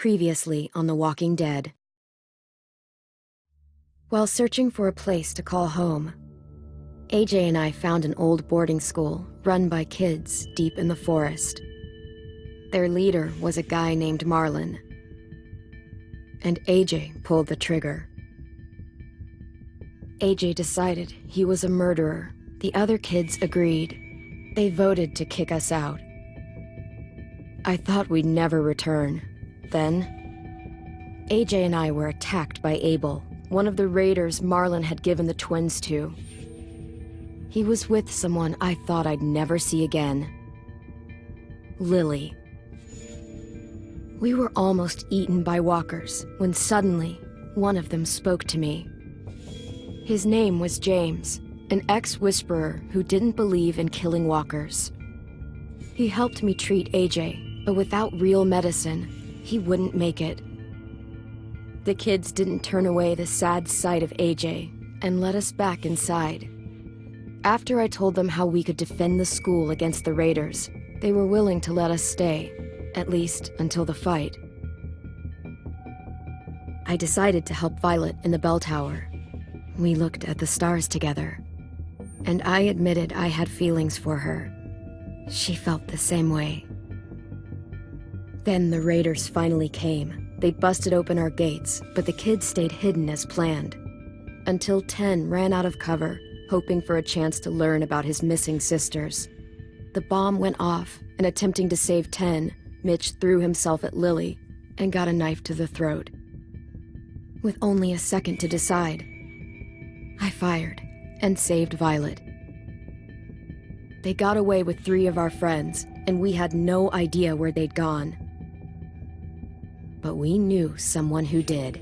Previously on The Walking Dead. While searching for a place to call home, AJ and I found an old boarding school run by kids deep in the forest. Their leader was a guy named Marlon, and AJ pulled the trigger. AJ decided he was a murderer. The other kids agreed. They voted to kick us out. I thought we'd never return. Then, AJ and I were attacked by Abel, one of the raiders Marlon had given the twins to. He was with someone I thought I'd never see again. Lily. We were almost eaten by walkers when suddenly one of them spoke to me. His name was James, an ex-whisperer who didn't believe in killing walkers. He helped me treat AJ, but without real medicine, he wouldn't make it. The kids didn't turn away the sad sight of AJ and let us back inside. After I told them how we could defend the school against the raiders, they were willing to let us stay, at least until the fight. I decided to help Violet in the bell tower. We looked at the stars together, and I admitted I had feelings for her. She felt the same way. Then the raiders finally came. They busted open our gates, but the kids stayed hidden as planned. Until 10 ran out of cover, hoping for a chance to learn about his missing sisters. The bomb went off, and attempting to save 10, Mitch threw himself at Lily and got a knife to the throat. With only a second to decide, I fired and saved Violet. They got away with 3 of our friends, and we had no idea where they'd gone. But we knew someone who did.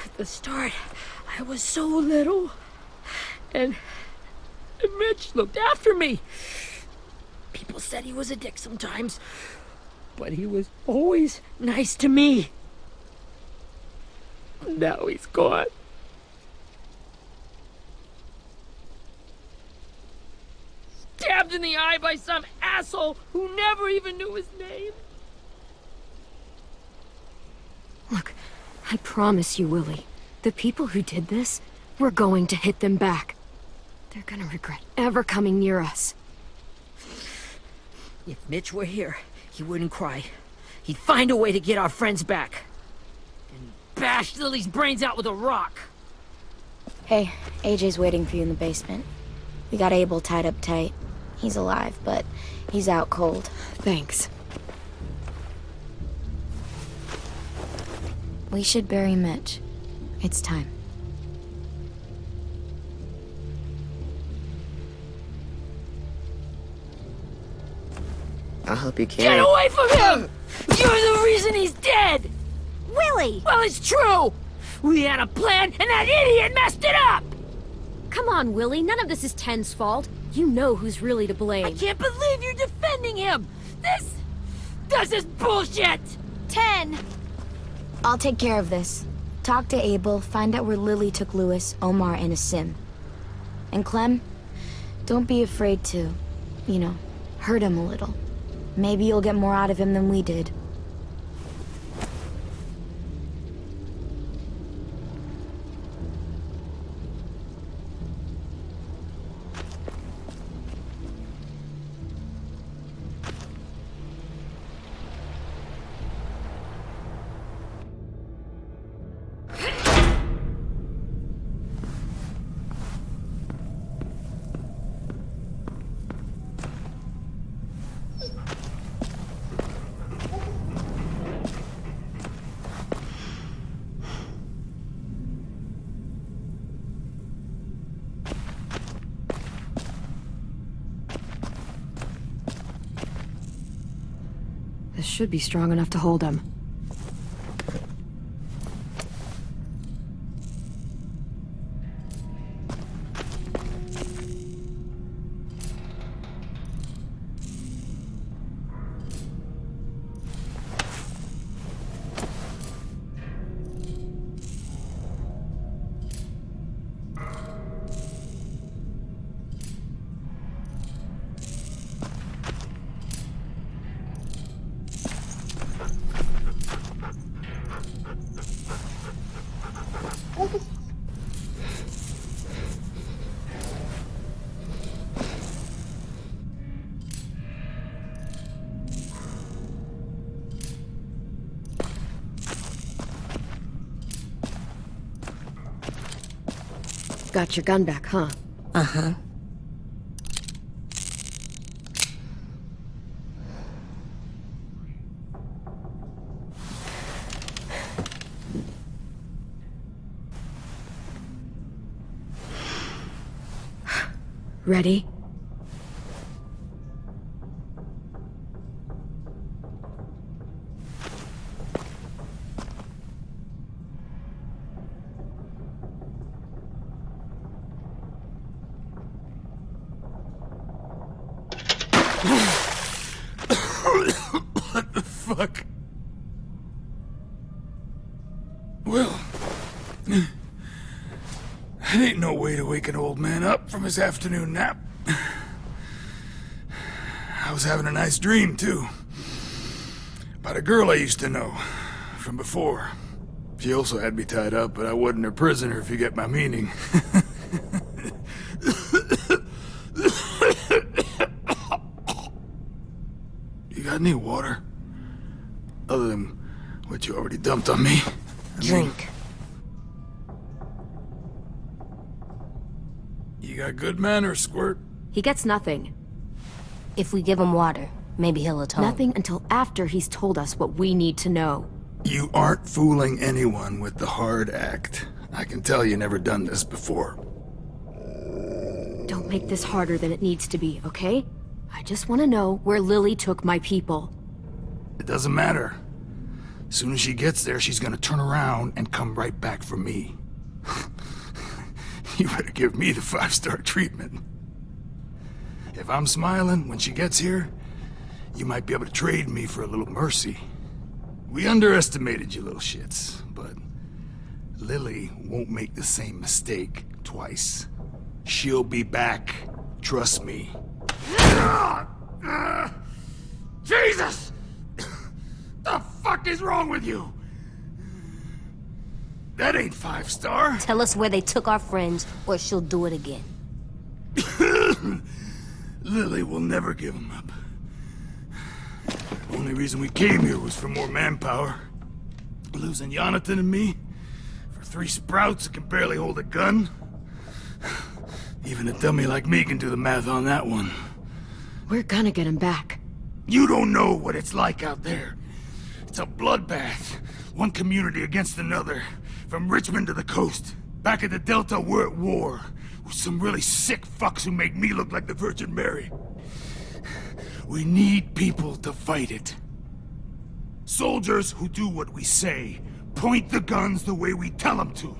At the start, I was so little, and Mitch looked after me. People said he was a dick sometimes, but he was always nice to me. Now he's gone. Stabbed in the eye by some asshole who never even knew his name. Look, I promise you, Willie, the people who did this, we're going to hit them back. They're gonna regret ever coming near us. If Mitch were here, he wouldn't cry. He'd find a way to get our friends back. And bash Lily's brains out with a rock. Hey, AJ's waiting for you in the basement. We got Abel tied up tight. He's alive, but he's out cold. Thanks. We should bury Mitch. It's time. I'll help you carry. Get away from him! You're the reason he's dead! Willie! Well, it's true! We had a plan, and that idiot messed it up! Come on, Willie. None of this is Ten's fault. You know who's really to blame. I can't believe you're defending him! This is bullshit! 10! I'll take care of this. Talk to Abel, find out where Lily took Lewis, Omar, and Asim. And Clem, don't be afraid to, hurt him a little. Maybe you'll get more out of him than we did. This should be strong enough to hold him. Got your gun back, huh? Uh-huh. Ready? What the fuck? Well, that ain't no way to wake an old man up from his afternoon nap. I was having a nice dream, too. About a girl I used to know from before. She also had me tied up, but I wasn't her prisoner, if you get my meaning. You got any water? Other than what you already dumped on me? Drink. You got good manners, Squirt. He gets nothing. If we give him water, maybe he'll atone. Nothing until after he's told us what we need to know. You aren't fooling anyone with the hard act. I can tell you never done this before. Don't make this harder than it needs to be, okay? I just want to know where Lily took my people. It doesn't matter. As soon as she gets there, she's gonna turn around and come right back for me. You better give me the 5-star treatment. If I'm smiling when she gets here, you might be able to trade me for a little mercy. We underestimated you little shits, but Lily won't make the same mistake twice. She'll be back. Trust me. Jesus! The fuck is wrong with you? That ain't 5-star. Tell us where they took our friends, or she'll do it again. Lily will never give him up. Only reason we came here was for more manpower. Losing Jonathan and me for 3 sprouts that can barely hold a gun. Even a dummy like me can do the math on that one. We're gonna get him back. You don't know what it's like out there. It's a bloodbath. One community against another. From Richmond to the coast. Back at the Delta, we're at war. With some really sick fucks who make me look like the Virgin Mary. We need people to fight it. Soldiers who do what we say. Point the guns the way we tell them to.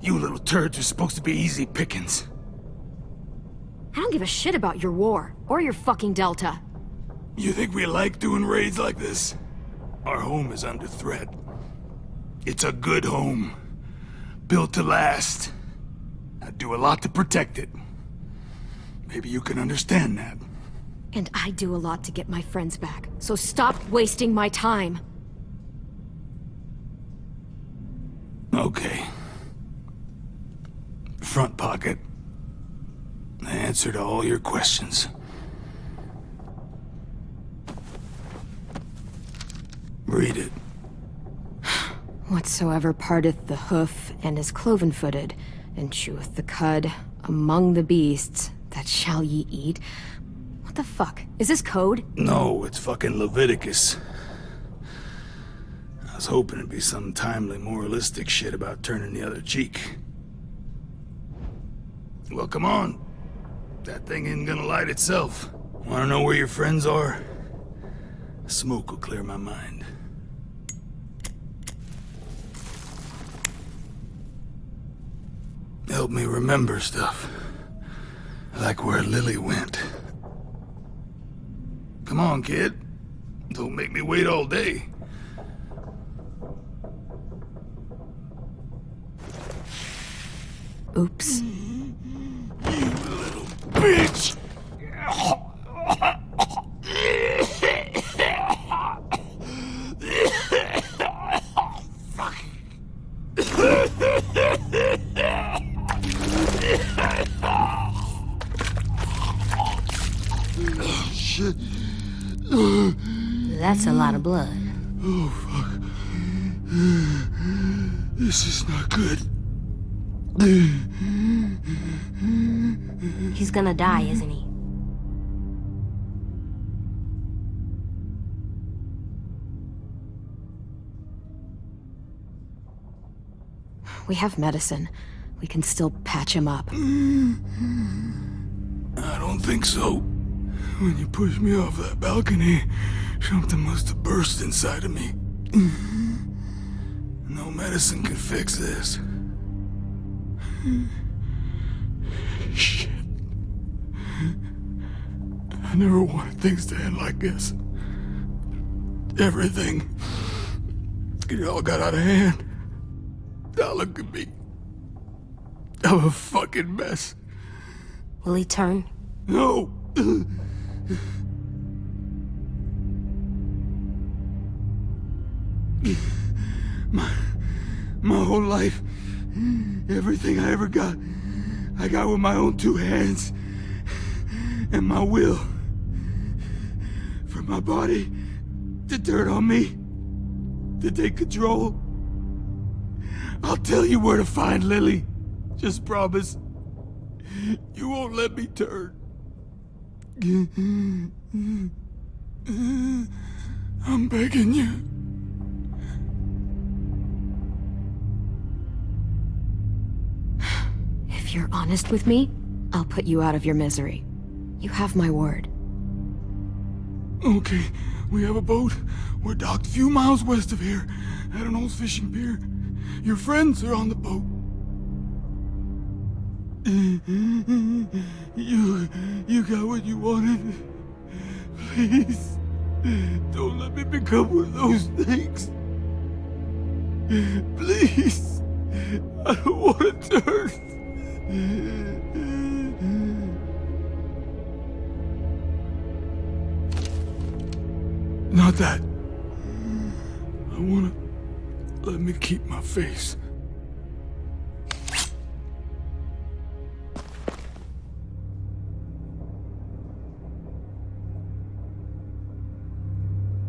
You little turds are supposed to be easy pickings. I don't give a shit about your war, or your fucking Delta. You think we like doing raids like this? Our home is under threat. It's a good home. Built to last. I'd do a lot to protect it. Maybe you can understand that. And I do a lot to get my friends back, so stop wasting my time. Okay. Front pocket. The answer to all your questions. Read it. Whatsoever parteth the hoof and is cloven-footed, and cheweth the cud among the beasts, that shall ye eat. What the fuck? Is this code? No, it's fucking Leviticus. I was hoping it'd be some timely moralistic shit about turning the other cheek. Well, come on. That thing isn't gonna light itself. Wanna know where your friends are? Smoke will clear my mind. Help me remember stuff. Like where Lily went. Come on, kid. Don't make me wait all day. Oops. You little bitch! Fuck. Shit. That's a lot of blood. Oh, fuck. This is not good. He's gonna die, isn't he? We have medicine. We can still patch him up. I don't think so. When you pushed me off that balcony, something must have burst inside of me. No medicine can fix this. Shit. I never wanted things to end like this. Everything. It all got out of hand. Now look at me. I'm a fucking mess. Will he turn? No! My whole life, everything I ever got, I got with my own two hands and my will. For my body to turn on me, to take control. I'll tell you where to find Lily. Just promise. You won't let me turn. I'm begging you. If you're honest with me, I'll put you out of your misery. You have my word. Okay, we have a boat. We're docked a few miles west of here, at an old fishing pier. Your friends are on the boat. You got what you wanted. Please, don't let me become one of those things. Please, I don't want to turn. Not that. I wanna let me keep my face.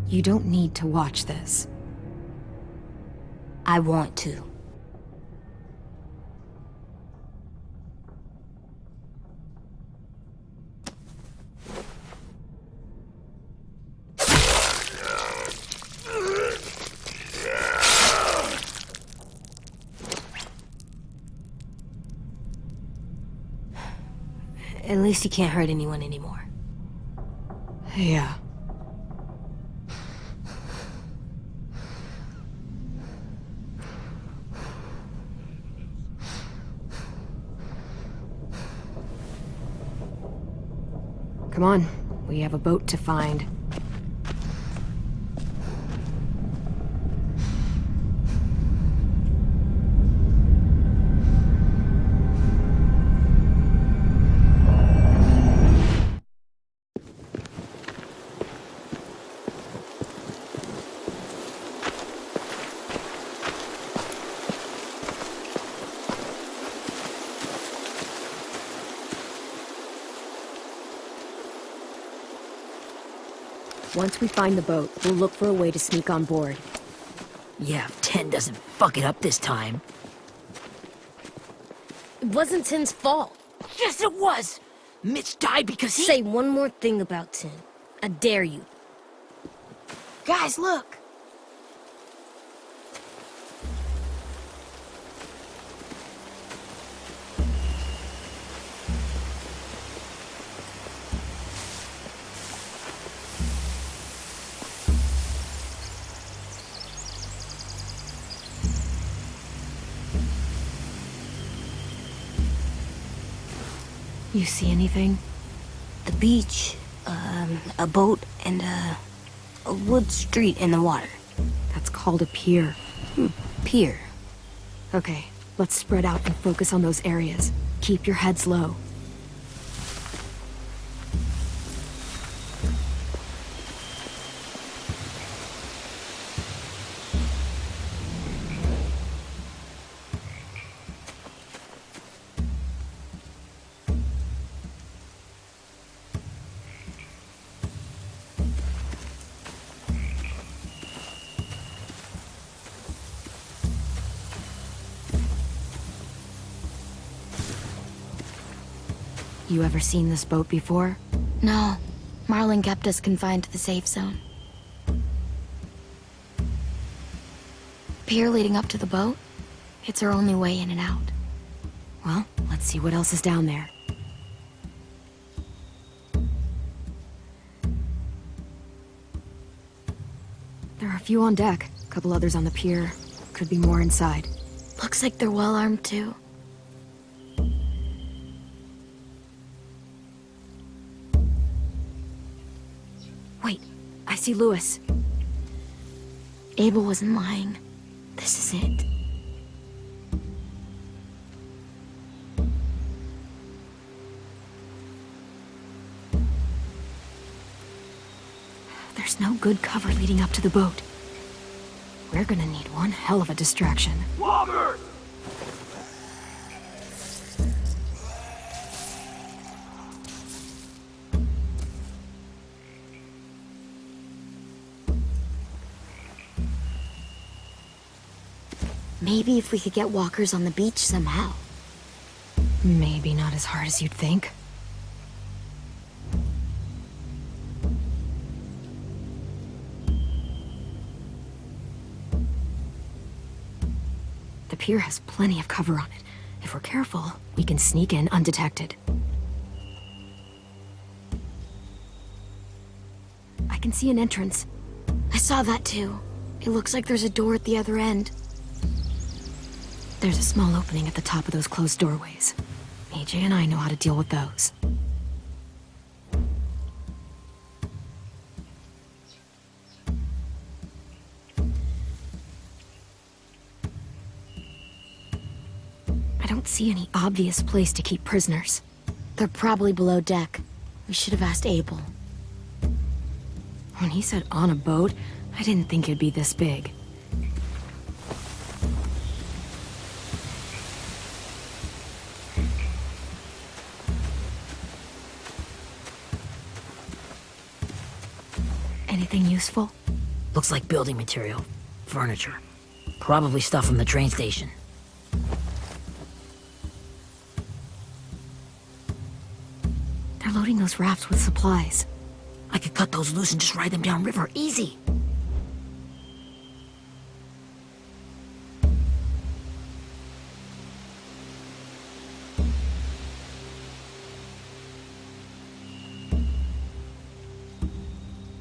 You don't need to watch this. I want to. At least he can't hurt anyone anymore. Yeah. Come on, we have a boat to find. Once we find the boat, we'll look for a way to sneak on board. Yeah, if 10 doesn't fuck it up this time. It wasn't Tin's fault. Yes, it was! Mitch died because he— Say one more thing about Tin. I dare you. Guys, look! You see anything? The beach, a boat, and a wood street in the water. That's called a pier. Pier. Okay, let's spread out and focus on those areas. Keep your heads low. You ever seen this boat before? No. Marlin kept us confined to the safe zone. Pier leading up to the boat? It's our only way in and out. Well, let's see what else is down there. There are a few on deck, a couple others on the pier. Could be more inside. Looks like they're well armed too. Wait, I see Lewis. Abel wasn't lying. This is it. There's no good cover leading up to the boat. We're gonna need one hell of a distraction. Loggers! Maybe if we could get walkers on the beach somehow. Maybe not as hard as you'd think. The pier has plenty of cover on it. If we're careful, we can sneak in undetected. I can see an entrance. I saw that too. It looks like there's a door at the other end. There's a small opening at the top of those closed doorways. AJ and I know how to deal with those. I don't see any obvious place to keep prisoners. They're probably below deck. We should have asked Abel. When he said on a boat, I didn't think it'd be this big. Anything useful? Looks like building material. Furniture. Probably stuff from the train station. They're loading those rafts with supplies. I could cut those loose and just ride them downriver. Easy.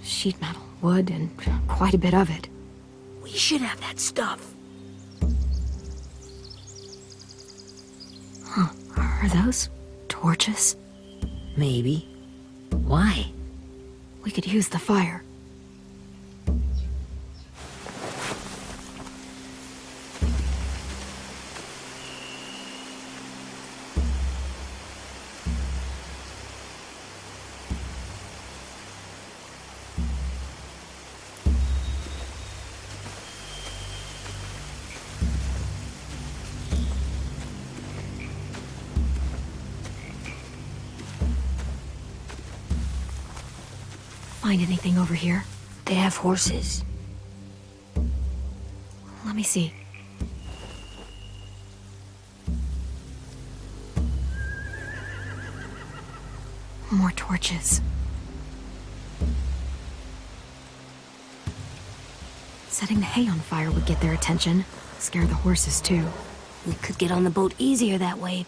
Sheet metal, wood, and quite a bit of it. We should have that stuff. Huh. Are those torches? Maybe. Why? We could use the fire. Find anything over here? They have horses. Let me see. More torches. Setting the hay on fire would get their attention. Scare the horses, too. We could get on the boat easier that way.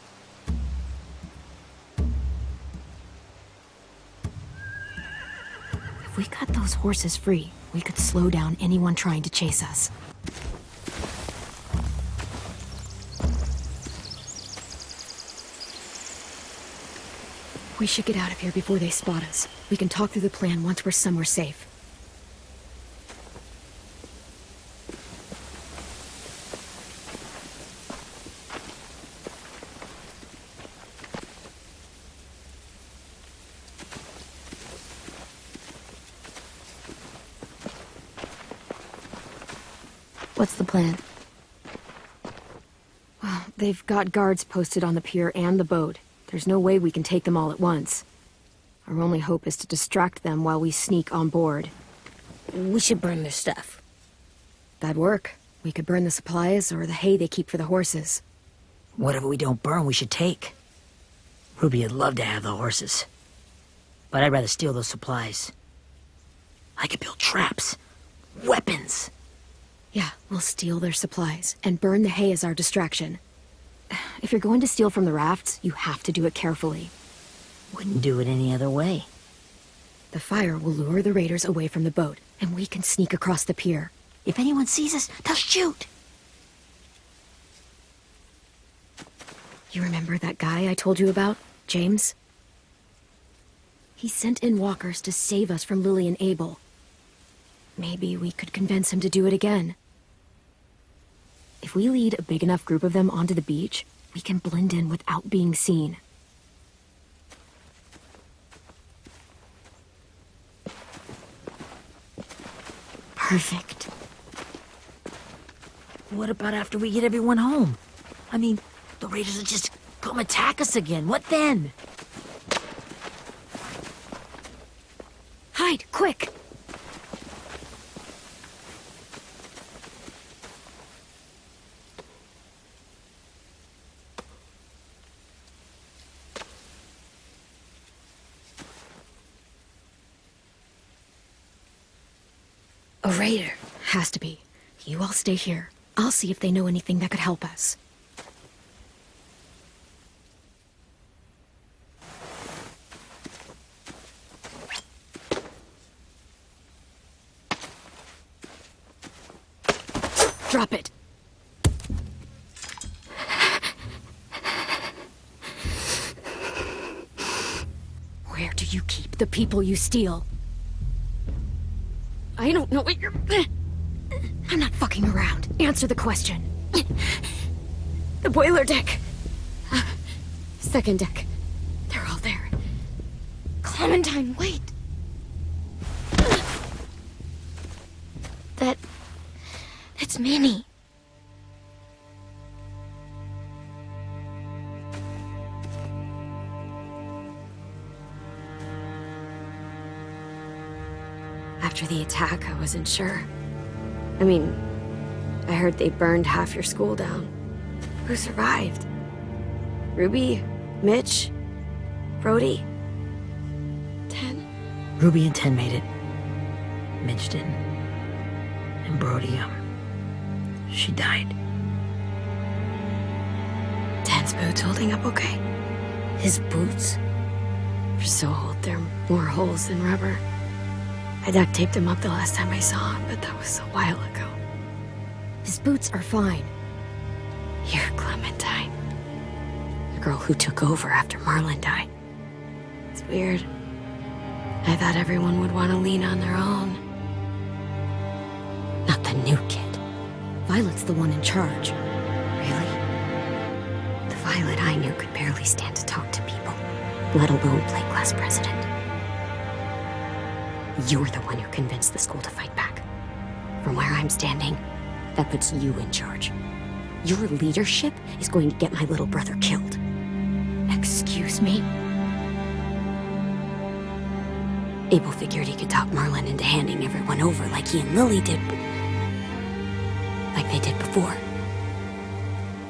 If we cut those horses free, we could slow down anyone trying to chase us. We should get out of here before they spot us. We can talk through the plan once we're somewhere safe. What's the plan? Well, they've got guards posted on the pier and the boat. There's no way we can take them all at once. Our only hope is to distract them while we sneak on board. We should burn their stuff. That'd work. We could burn the supplies or the hay they keep for the horses. Whatever we don't burn, we should take. Ruby would love to have the horses. But I'd rather steal those supplies. I could build traps. Weapons. Yeah, we'll steal their supplies and burn the hay as our distraction. If you're going to steal from the rafts, you have to do it carefully. Wouldn't do it any other way. The fire will lure the raiders away from the boat, and we can sneak across the pier. If anyone sees us, they'll shoot. You remember that guy I told you about, James? He sent in walkers to save us from Lily and Abel. Maybe we could convince him to do it again. If we lead a big enough group of them onto the beach, we can blend in without being seen. Perfect. What about after we get everyone home? I mean, the raiders will just come attack us again. What then? Hide, quick! A raider. Has to be. You all stay here. I'll see if they know anything that could help us. Drop it. Where do you keep the people you steal? I don't know what you're... I'm not fucking around. Answer the question. The boiler deck. Second deck. They're all there. Clementine, wait. That's Minnie. After the attack, I wasn't sure. I mean, I heard they burned half your school down. Who survived? Ruby? Mitch? Brody? 10? Ruby and 10 made it. Mitch didn't. And Brody, she died. 10's boots holding up okay? His boots? They're so old, there are more holes than rubber. I duct taped him up the last time I saw him, but that was a while ago. His boots are fine. You're Clementine. The girl who took over after Marlon died. It's weird. I thought everyone would want to lean on their own. Not the new kid. Violet's the one in charge. Really? The Violet I knew could barely stand to talk to people, let alone play class president. You're the one who convinced the school to fight back. From where I'm standing, that puts you in charge. Your leadership is going to get my little brother killed. Excuse me? Abel figured he could talk Marlon into handing everyone over like he and Lily did, like they did before.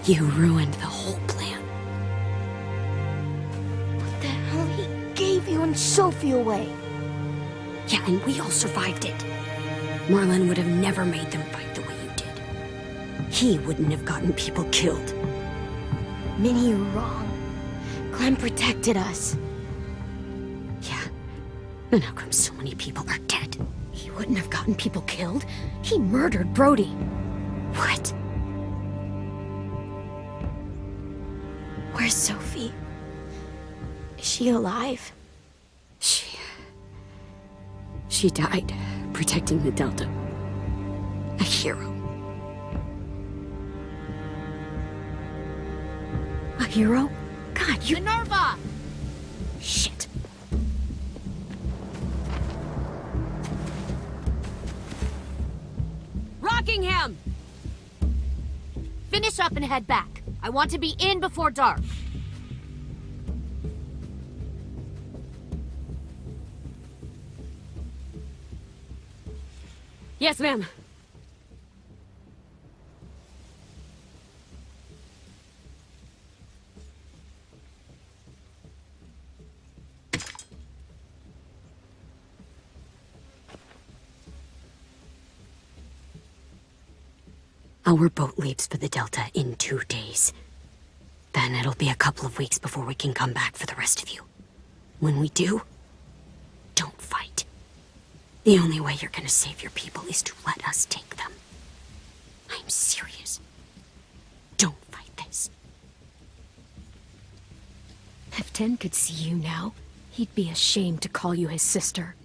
You ruined the whole plan. What the hell? He gave you and Sophie away. Yeah, and we all survived it. Marlon would have never made them fight the way you did. He wouldn't have gotten people killed. Minnie, you're wrong. Clem protected us. Yeah. And how come so many people are dead? He wouldn't have gotten people killed. He murdered Brody. What? Where's Sophie? Is Is she alive? She died protecting the Delta. A hero. A hero? God, you... Minerva! Shit. Rockingham! Finish up and head back. I want to be in before dark. Yes, ma'am. Our boat leaves for the Delta in 2 days. Then it'll be a couple of weeks before we can come back for the rest of you. When we do, don't fight. The only way you're gonna save your people is to let us take them. I'm serious. Don't fight this. If Tin could see you now, he'd be ashamed to call you his sister.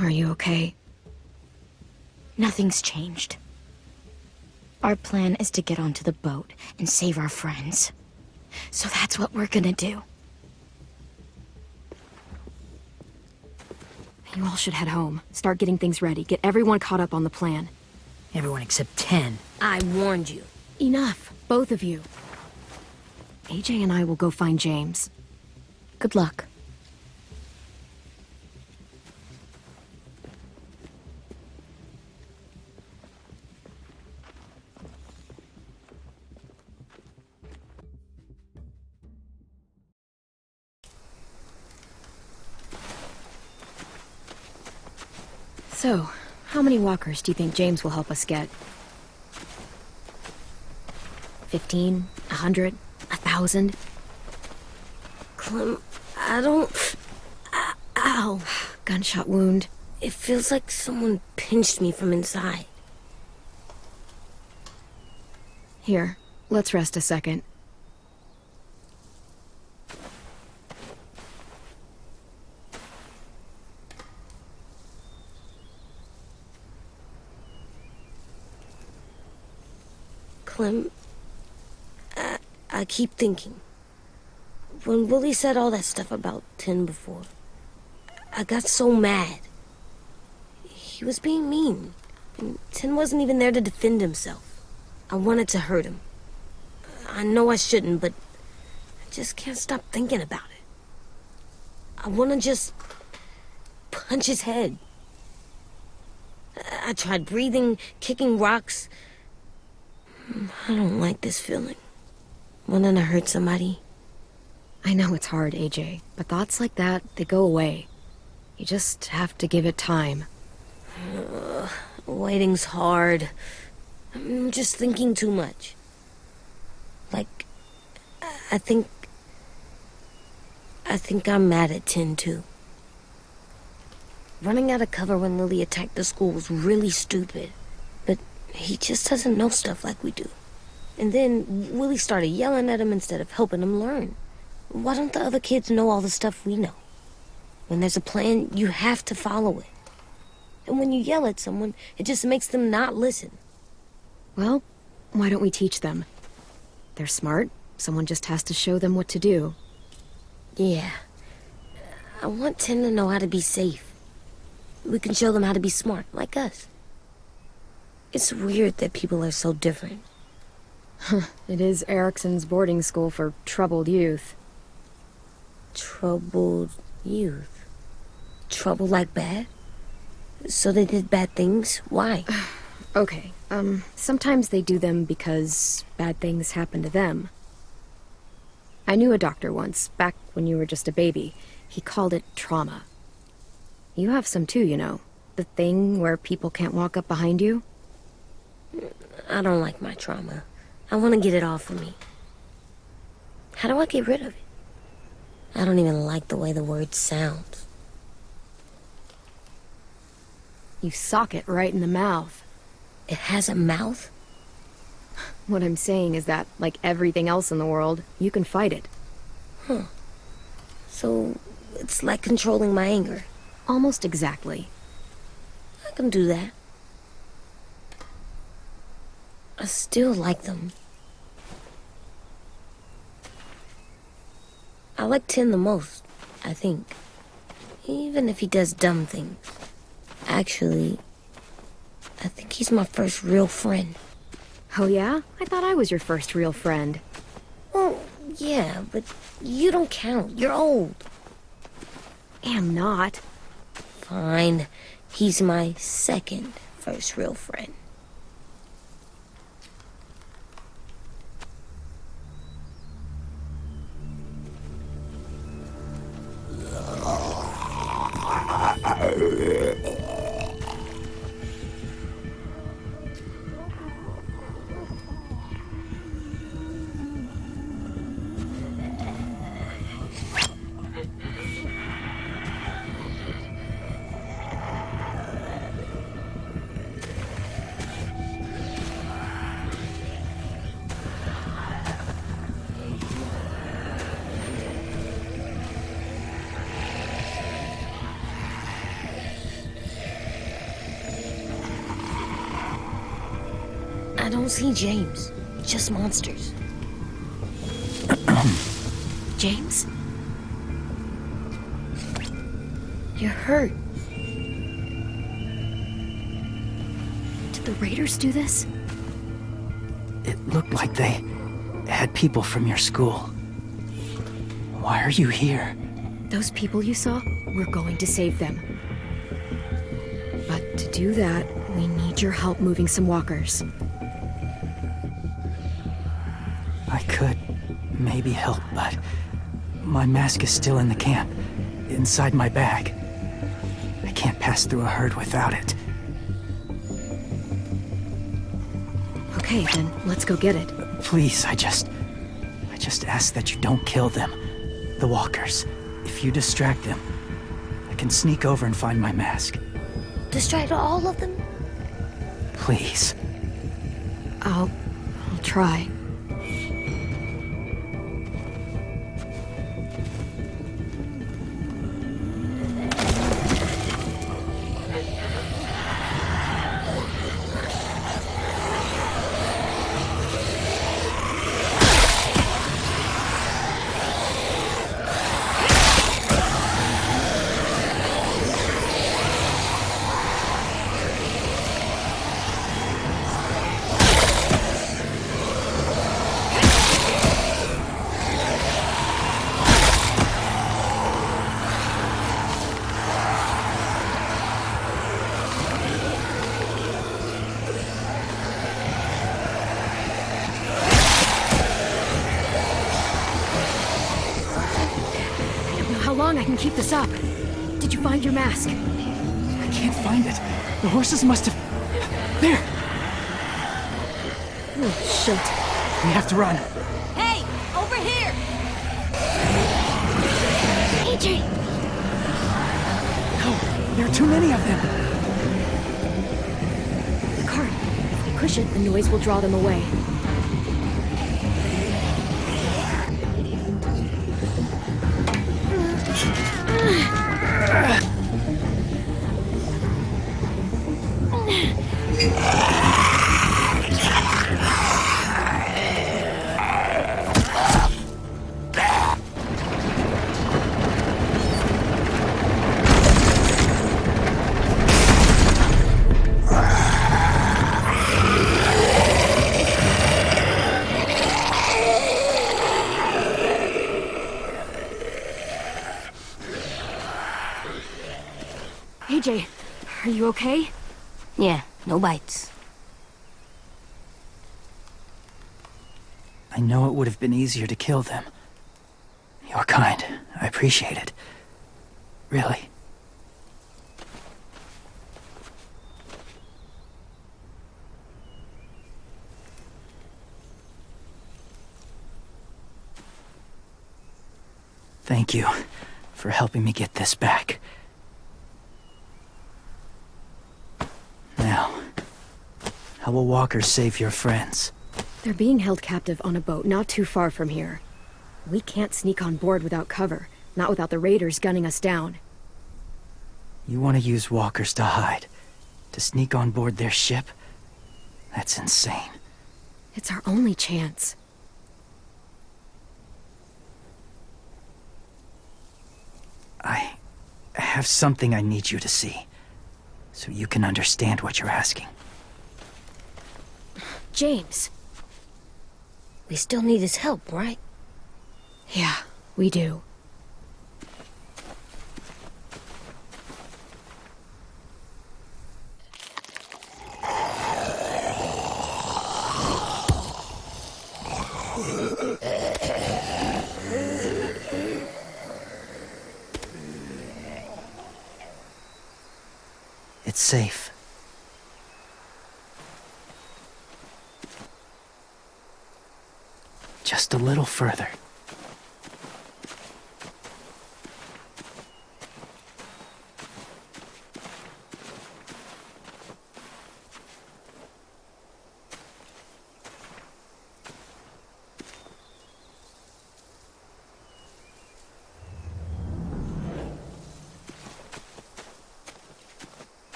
Are you okay? Nothing's changed. Our plan is to get onto the boat and save our friends. So that's what we're gonna do. You all should head home. Start getting things ready. Get everyone caught up on the plan. Everyone except 10. I warned you. Enough, both of you. AJ and I will go find James. Good luck. So, how many walkers do you think James will help us get? 15? 100? 1,000? Clem, I don't... Ow. Gunshot wound. It feels like someone pinched me from inside. Here, let's rest a second. Clem, I keep thinking. When Willie said all that stuff about Tin before, I got so mad. He was being mean, and Tin wasn't even there to defend himself. I wanted to hurt him. I know I shouldn't, but I just can't stop thinking about it. I want to just punch his head. I tried breathing, kicking rocks. I don't like this feeling. Wanting to hurt somebody. I know it's hard, AJ, but thoughts like that, they go away. You just have to give it time. Waiting's hard. I'm just thinking too much. Like, I think I'm mad at Tin, too. Running out of cover when Lily attacked the school was really stupid. But he just doesn't know stuff like we do. And then Willie started yelling at him instead of helping him learn. Why don't the other kids know all the stuff we know? When there's a plan, you have to follow it. And when you yell at someone, it just makes them not listen. Well, why don't we teach them? They're smart. Someone just has to show them what to do. Yeah. I want Tin to know how to be safe. We can show them how to be smart, like us. It's weird that people are so different. It is Erickson's boarding school for troubled youth. Troubled youth? Trouble like bad? So they did bad things? Why? Okay, sometimes they do them because bad things happen to them. I knew a doctor once, back when you were just a baby. He called it trauma. You have some too, you know. The thing where people can't walk up behind you. I don't like my trauma. I want to get it off of me. How do I get rid of it? I don't even like the way the word sounds. You sock it right in the mouth. It has a mouth? What I'm saying is that, like everything else in the world, you can fight it. Huh. So, it's like controlling my anger. Almost exactly. I can do that. I still like them. I like Tin the most, I think. Even if he does dumb things. Actually, I think he's my first real friend. Oh yeah? I thought I was your first real friend. Well, yeah, but you don't count. You're old. Am not. Fine. He's my second first real friend. I don't see James. Just monsters. James? You're hurt. Did the raiders do this? It looked like they had people from your school. Why are you here? Those people you saw, we're going to save them. But to do that, we need your help moving some walkers. I could maybe help, but my mask is still in the camp, inside my bag. I can't pass through a herd without it. Okay, then let's go get it. Please, I just ask that you don't kill them. The walkers. If you distract them, I can sneak over and find my mask. Distract all of them? Please. I'll try. How long I can keep this up? Did you find your mask? I can't find it. The horses must have... There! Oh, shit. We have to run. Hey, over here! AJ! No, there are too many of them. The cart. If we push it, the noise will draw them away. AJ, are you okay? Yeah, no bites. I know it would have been easier to kill them. You're kind. I appreciate it. Really. Thank you for helping me get this back. Now, how will walkers save your friends? They're being held captive on a boat not too far from here. We can't sneak on board without cover, not without the raiders gunning us down. You want to use walkers to hide? To sneak on board their ship? That's insane. It's our only chance. I have something I need you to see, so you can understand what you're asking. James. We still need his help, right? Yeah, we do. It's safe. Just a little further.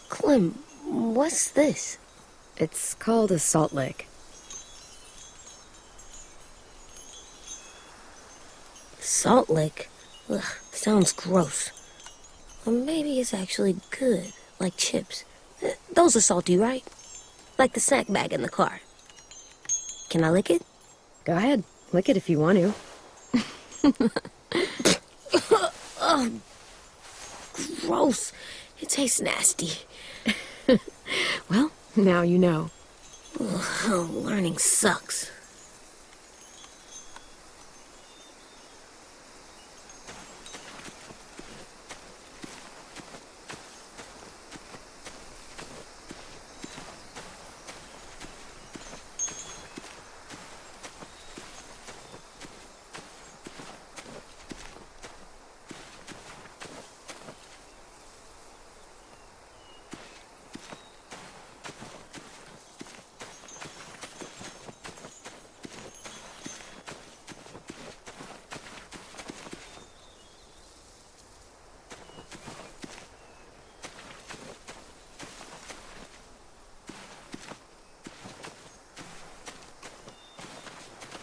Clem, what's this? It's called a salt lick. Salt lick? Ugh, sounds gross. Or maybe it's actually good, like chips. Those are salty, right? Like the snack bag in the car. Can I lick it? Go ahead, lick it if you want to. Ugh, gross. It tastes nasty. Well, now you know. Ugh, learning sucks.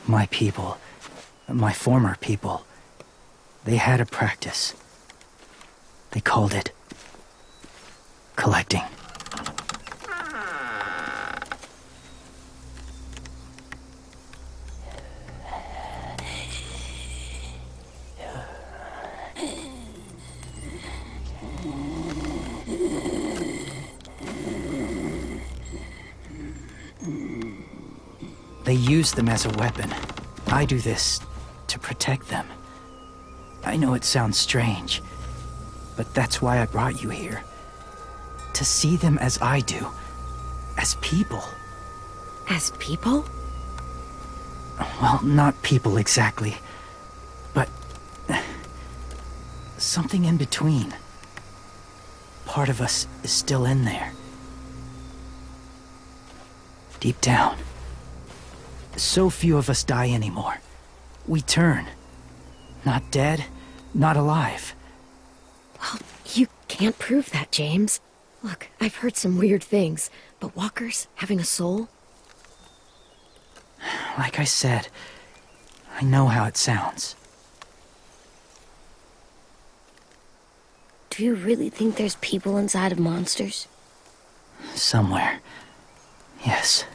My people, my former people, they had a practice. They called it collecting. They use them as a weapon. I do this to protect them. I know it sounds strange, but that's why I brought you here. To see them as I do. As people. As people? Well, not people exactly, but something in between. Part of us is still in there. Deep down. So few of us die anymore. We turn. Not dead, not alive. Well, you can't prove that, James. Look, I've heard some weird things, but walkers having a soul? Like I said, I know how it sounds. Do you really think there's people inside of monsters? Somewhere. Yes.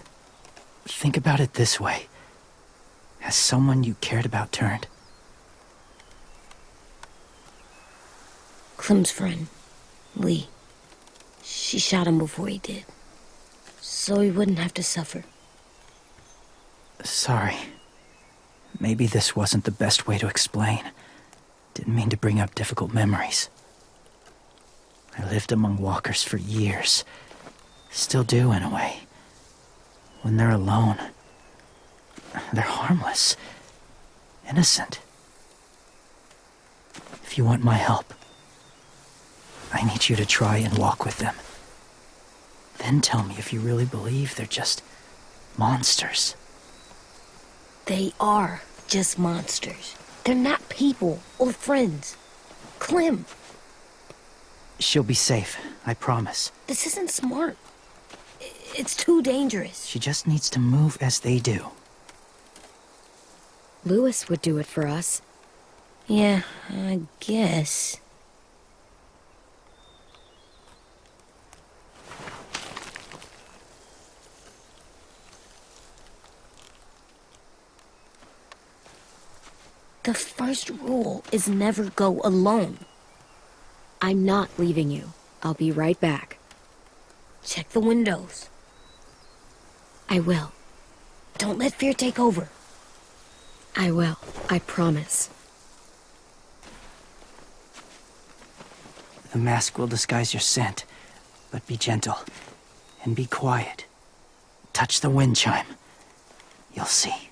Think about it this way. Has someone you cared about turned? Clem's friend, Lee. She shot him before he did. So he wouldn't have to suffer. Sorry. Maybe this wasn't the best way to explain. Didn't mean to bring up difficult memories. I lived among walkers for years. Still do, in a way. when they're alone. They're harmless. Innocent. If you want my help, I need you to try and walk with them. Then tell me if you really believe they're just monsters. They are just monsters. They're not people or friends. Clem, She'll be safe, I promise. this isn't smart. It's too dangerous. She just needs to move as they do. Lewis would do it for us. Yeah, I guess. The first rule is never go alone. I'm not leaving you. I'll be right back. Check the windows. I will. Don't let fear take over. I will. I promise. The mask will disguise your scent, but be gentle and be quiet. Touch the wind chime. You'll see.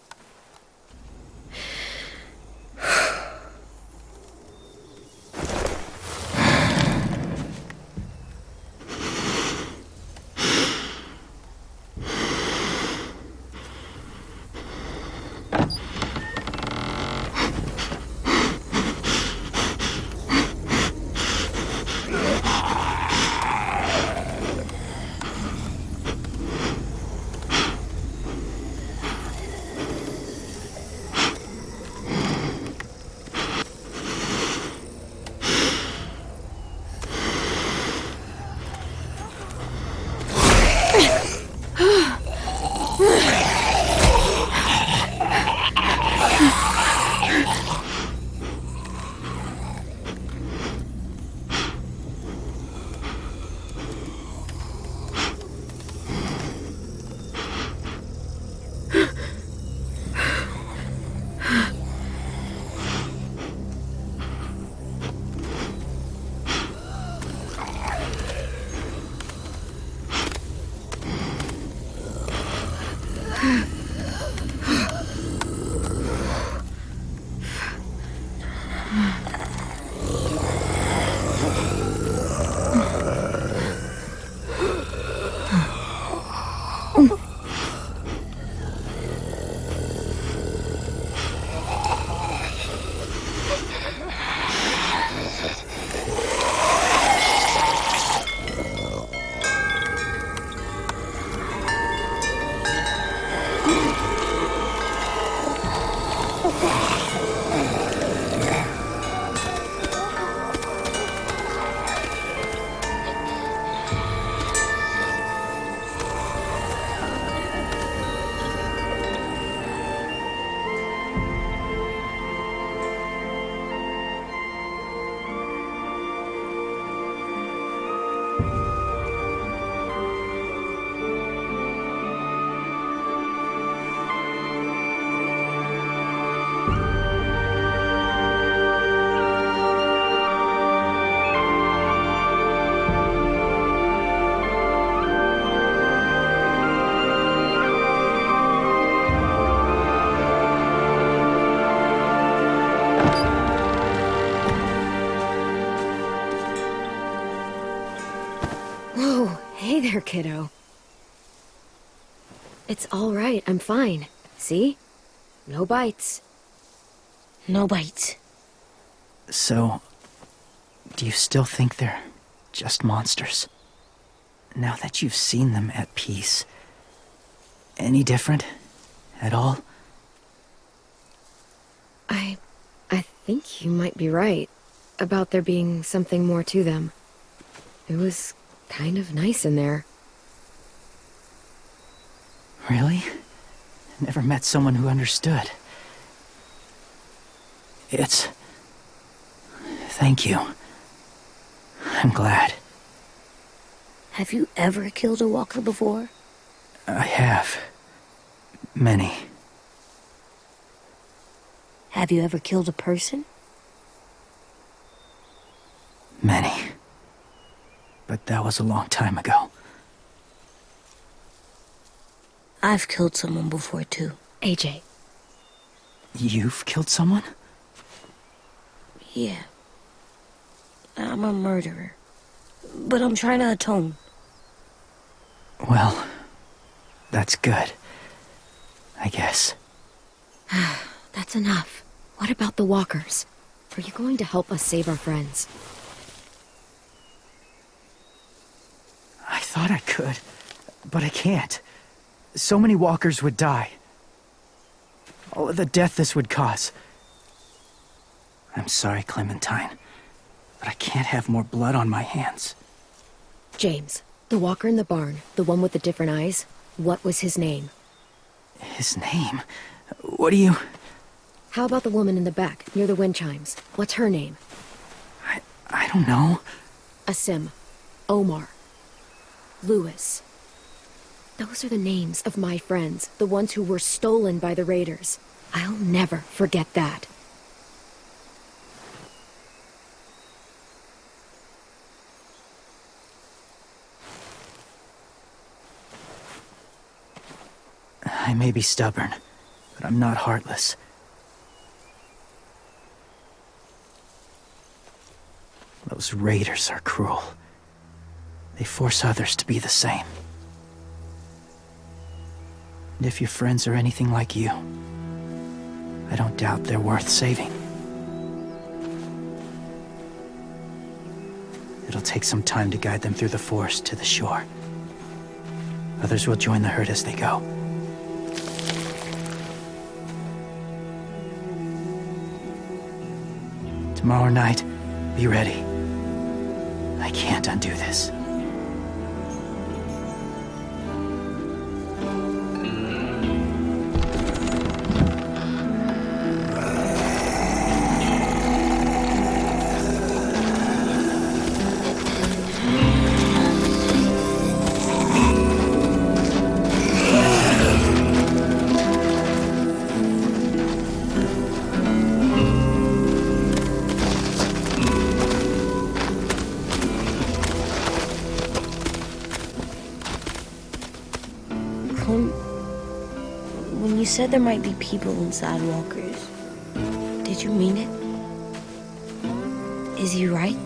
Hey there, kiddo. It's all right. I'm fine. See? No bites. No bites. So, do you still think they're just monsters? Now that you've seen them at peace, any different at all? I think you might be right about there being something more to them. It was kind of nice in there. Really? Never met someone who understood. Thank you. I'm glad. Have you ever killed a walker before? I have. Many. Have you ever killed a person? Many. But that was a long time ago. I've killed someone before, too. AJ. You've killed someone? Yeah. I'm a murderer. But I'm trying to atone. Well, that's good. I guess. That's enough. What about the walkers? Are you going to help us save our friends? I thought I could, but I can't. So many walkers would die. All of the death this would cause. I'm sorry, Clementine, but I can't have more blood on my hands. James, the walker in the barn, the one with the different eyes, what was his name? His name? What do you... How about the woman in the back, near the wind chimes? What's her name? I don't know. Asim. Omar. Lewis. Those are the names of my friends, the ones who were stolen by the raiders. I'll never forget that. I may be stubborn, but I'm not heartless. Those raiders are cruel. They force others to be the same. And if your friends are anything like you, I don't doubt they're worth saving. It'll take some time to guide them through the forest to the shore. Others will join the herd as they go. Tomorrow night, be ready. I can't undo this. When you said there might be people inside walkers, did you mean it? Is he right?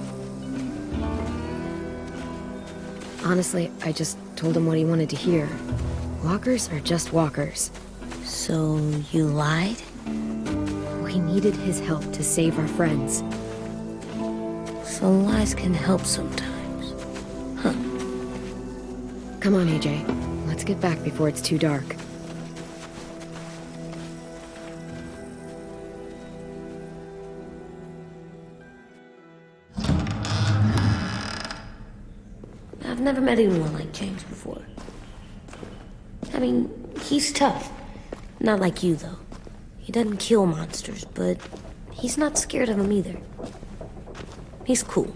Honestly, I just told him what he wanted to hear. Walkers are just walkers. So you lied? We needed his help to save our friends. So lies can help sometimes. Huh. Come on, AJ. Let's get back before it's too dark. I've never met anyone like James before. I mean, he's tough. Not like you, though. He doesn't kill monsters, but he's not scared of them either. He's cool.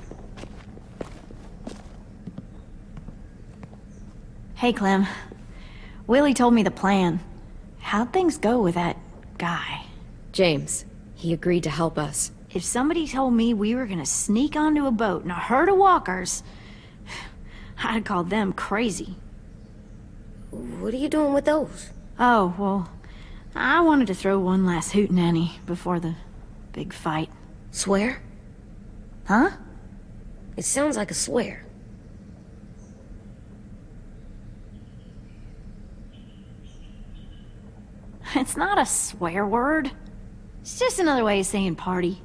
Hey, Clem. Willie told me the plan. How'd things go with that guy? James, he agreed to help us. If somebody told me we were gonna sneak onto a boat in a herd of walkers, I'd call them crazy. What are you doing with those? Oh, well, I wanted to throw one last hootenanny before the big fight. Swear? Huh? It sounds like a swear. It's not a swear word. It's just another way of saying party.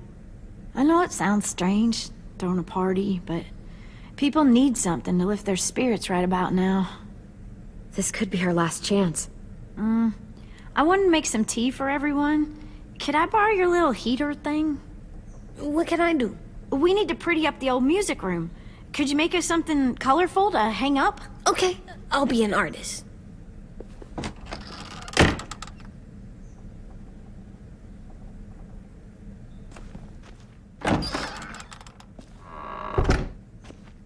I know it sounds strange, throwing a party, but people need something to lift their spirits right about now. This could be our last chance. I wanted to make some tea for everyone. Could I borrow your little heater thing? What can I do? We need to pretty up the old music room. Could you make us something colorful to hang up? Okay, I'll be an artist.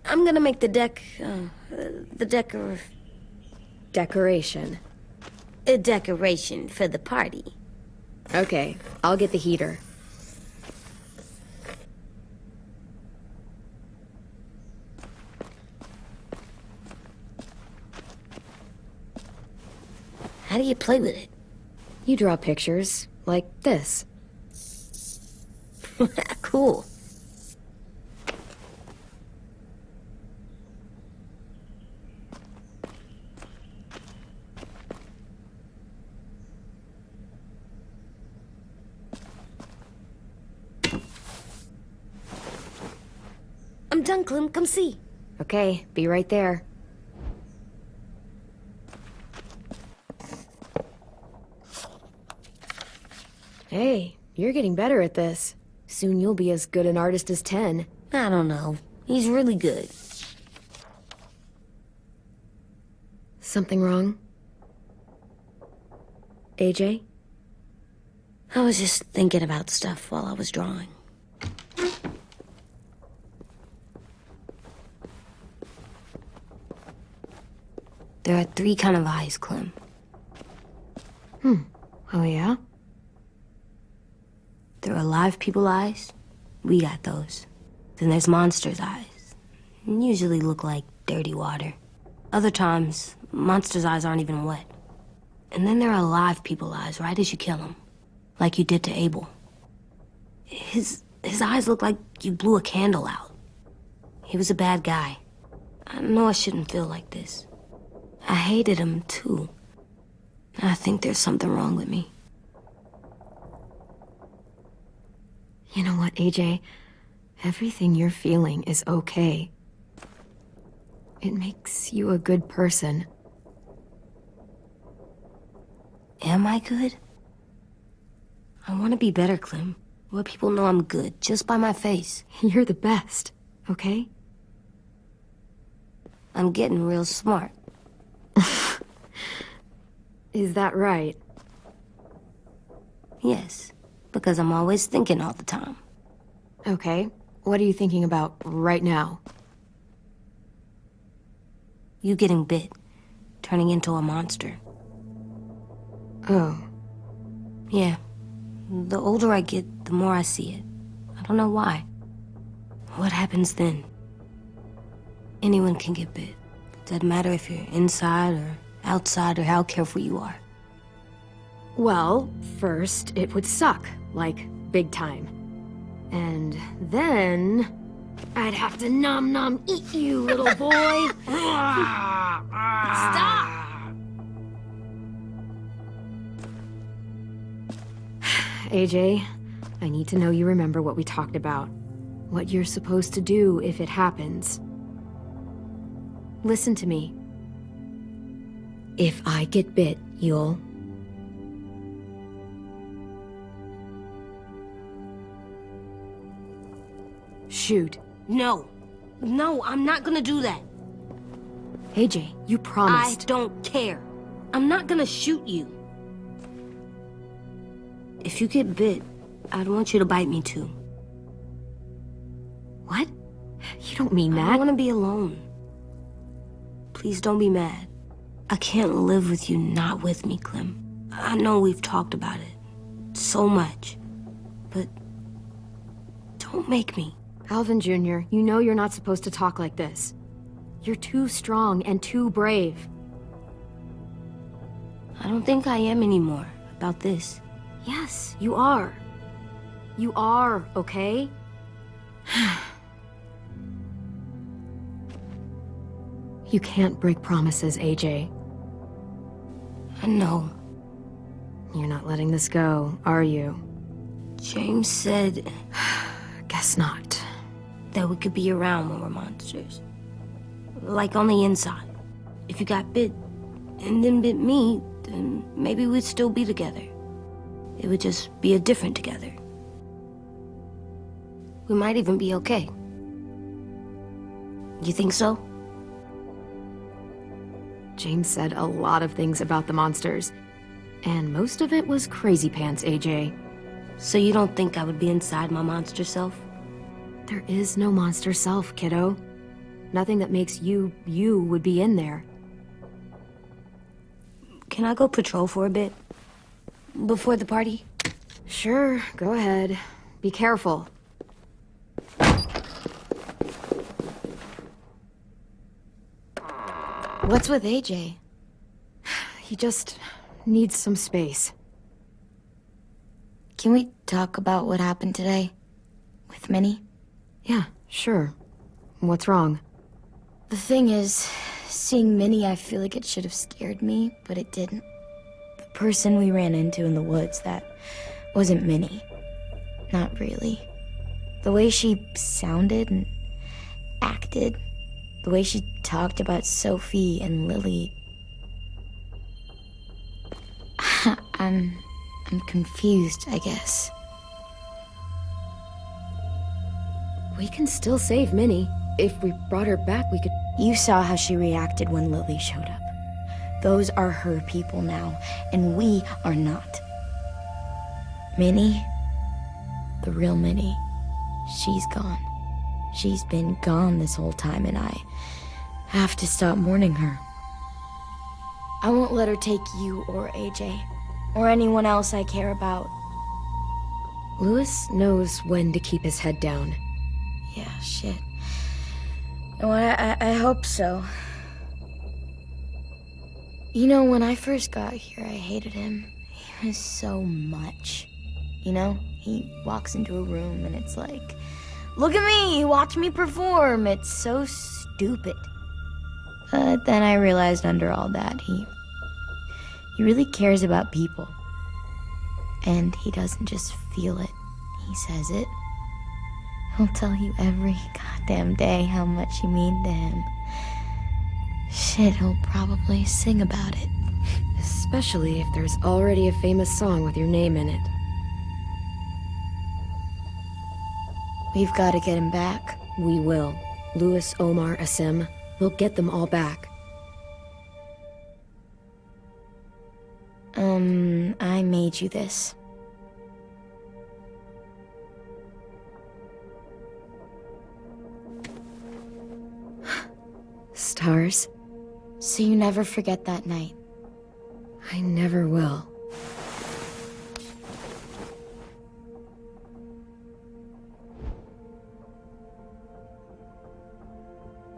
I'm gonna make the Decoration. a decoration for the party. Okay, I'll get the heater. How do you play with it? You draw pictures, like this. Cool. I'm done, Clem. Come see. Okay, be right there. Hey, you're getting better at this. Soon you'll be as good an artist as 10. I don't know. He's really good. Something wrong? AJ? I was just thinking about stuff while I was drawing. There are 3 kind of eyes, Clem. Oh yeah? There are live people eyes. We got those. Then there's monsters' eyes. Usually look like dirty water. Other times, monsters' eyes aren't even wet. And then there are live people eyes right as you kill them. Like you did to Abel. His eyes look like you blew a candle out. He was a bad guy. I know I shouldn't feel like this. I hated him, too. I think there's something wrong with me. You know what, AJ? Everything you're feeling is okay. It makes you a good person. Am I good? I want to be better, Clem. Where people know I'm good, just by my face. You're the best, okay? I'm getting real smart. Is that right? Yes, because I'm always thinking all the time. Okay, what are you thinking about right now? You getting bit, turning into a monster. Oh. Yeah. The older I get, the more I see it. I don't know why. What happens then? Anyone can get bit. Doesn't matter if you're inside or outside or how careful you are. Well, first, it would suck, like, big time. And then... I'd have to nom eat you, little boy! Stop! AJ, I need to know you remember what we talked about. What you're supposed to do if it happens. Listen to me. If I get bit, you'll... shoot. No. No, I'm not gonna do that. AJ, you promised. I don't care. I'm not gonna shoot you. If you get bit, I'd want you to bite me too. What? You don't mean that. I want to be alone. Please don't be mad. I can't live with you not with me, Clem. I know we've talked about it so much, but don't make me. Alvin Jr., you know you're not supposed to talk like this. You're too strong and too brave. I don't think I am anymore about this. Yes, you are. You are, okay? You can't break promises, AJ. I know. You're not letting this go, are you? James said Guess not. that we could be around when we're monsters. Like on the inside. If you got bit and then bit me, then maybe we'd still be together. It would just be a different together. We might even be okay. You think so? James said a lot of things about the monsters. And most of it was crazy pants, AJ. So you don't think I would be inside my monster self? There is no monster self, kiddo. Nothing that makes you, you would be in there. Can I go patrol for a bit? Before the party? Sure, go ahead. Be careful. What's with AJ? He just needs some space. Can we talk about what happened today? With Minnie? Yeah, sure. What's wrong? The thing is, seeing Minnie, I feel like it should have scared me, but it didn't. The person we ran into in the woods, that wasn't Minnie. Not really. The way she sounded and acted, the way she talked about Sophie and Lily. I'm confused, I guess. We can still save Minnie. If we brought her back, we could... You saw how she reacted when Lily showed up. Those are her people now, and we are not. Minnie, the real Minnie, she's gone. She's been gone this whole time, and I have to stop mourning her. I won't let her take you or AJ, or anyone else I care about. Louis knows when to keep his head down. Yeah, shit. Oh, I hope so. You know, when I first got here, I hated him. He was so much. You know, he walks into a room and it's like, look at me, watch me perform. It's so stupid. But then I realized under all that, he really cares about people. And he doesn't just feel it, he says it. He'll tell you every goddamn day how much you mean to him. Shit, he'll probably sing about it. Especially if there's already a famous song with your name in it. We've got to get him back. We will. Louis, Omar, Asim. We'll get them all back. I made you this. Stars? So you never forget that night. I never will.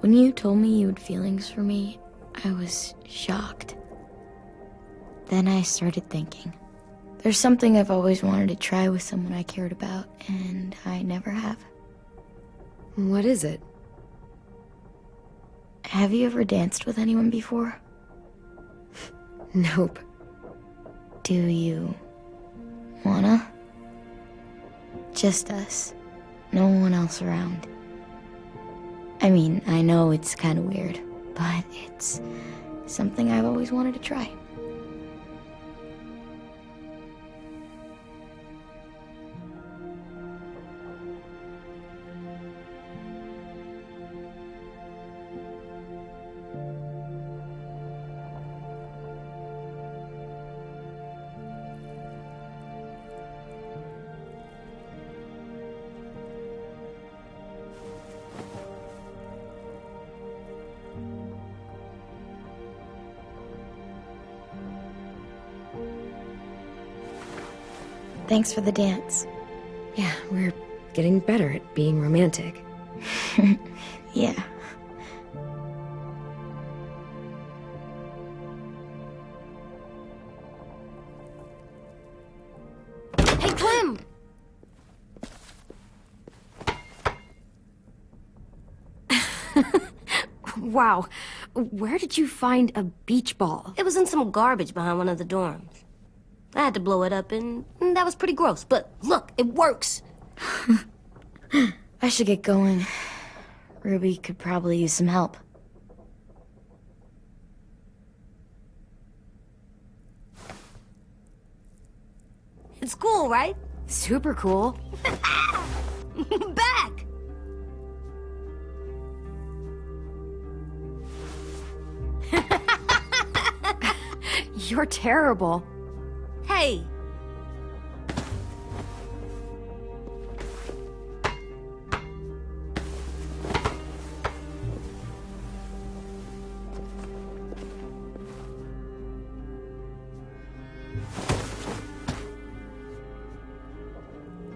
When you told me you had feelings for me, I was shocked. Then I started thinking. There's something I've always wanted to try with someone I cared about, and I never have. What is it? Have you ever danced with anyone before? Nope. Do you wanna? Just us. No one else around. I mean, I know it's kind of weird, but it's something I've always wanted to try. Thanks for the dance. Yeah, we're getting better at being romantic. Yeah. Hey, Clem! Wow. Where did you find a beach ball? It was in some garbage behind one of the dorms. I had to blow it up, and that was pretty gross. But look, it works. I should get going. Ruby could probably use some help. It's cool, right? Super cool. Back! You're terrible. Hey!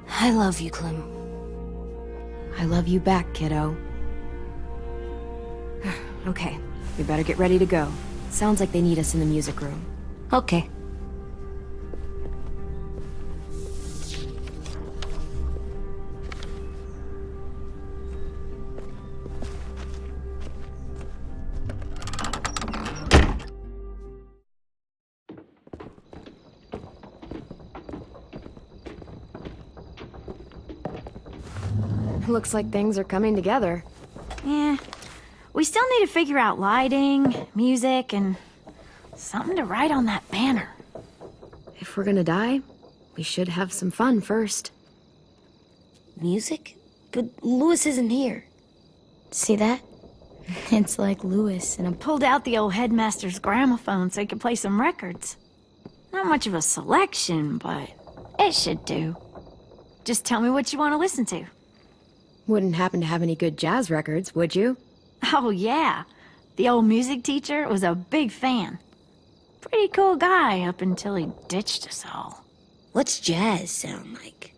I love you, Clem. I love you back, kiddo. Okay, we better get ready to go. Sounds like they need us in the music room. Okay. Looks like things are coming together. Yeah. We still need to figure out lighting, music, and something to write on that banner. If we're gonna die, we should have some fun first. Music? But Louis isn't here. See that? It's like Louis and a... Pulled out the old headmaster's gramophone so he could play some records. Not much of a selection, but it should do. Just tell me what you want to listen to. Wouldn't happen to have any good jazz records, would you? Oh, yeah. The old music teacher was a big fan. Pretty cool guy up until he ditched us all. What's jazz sound like?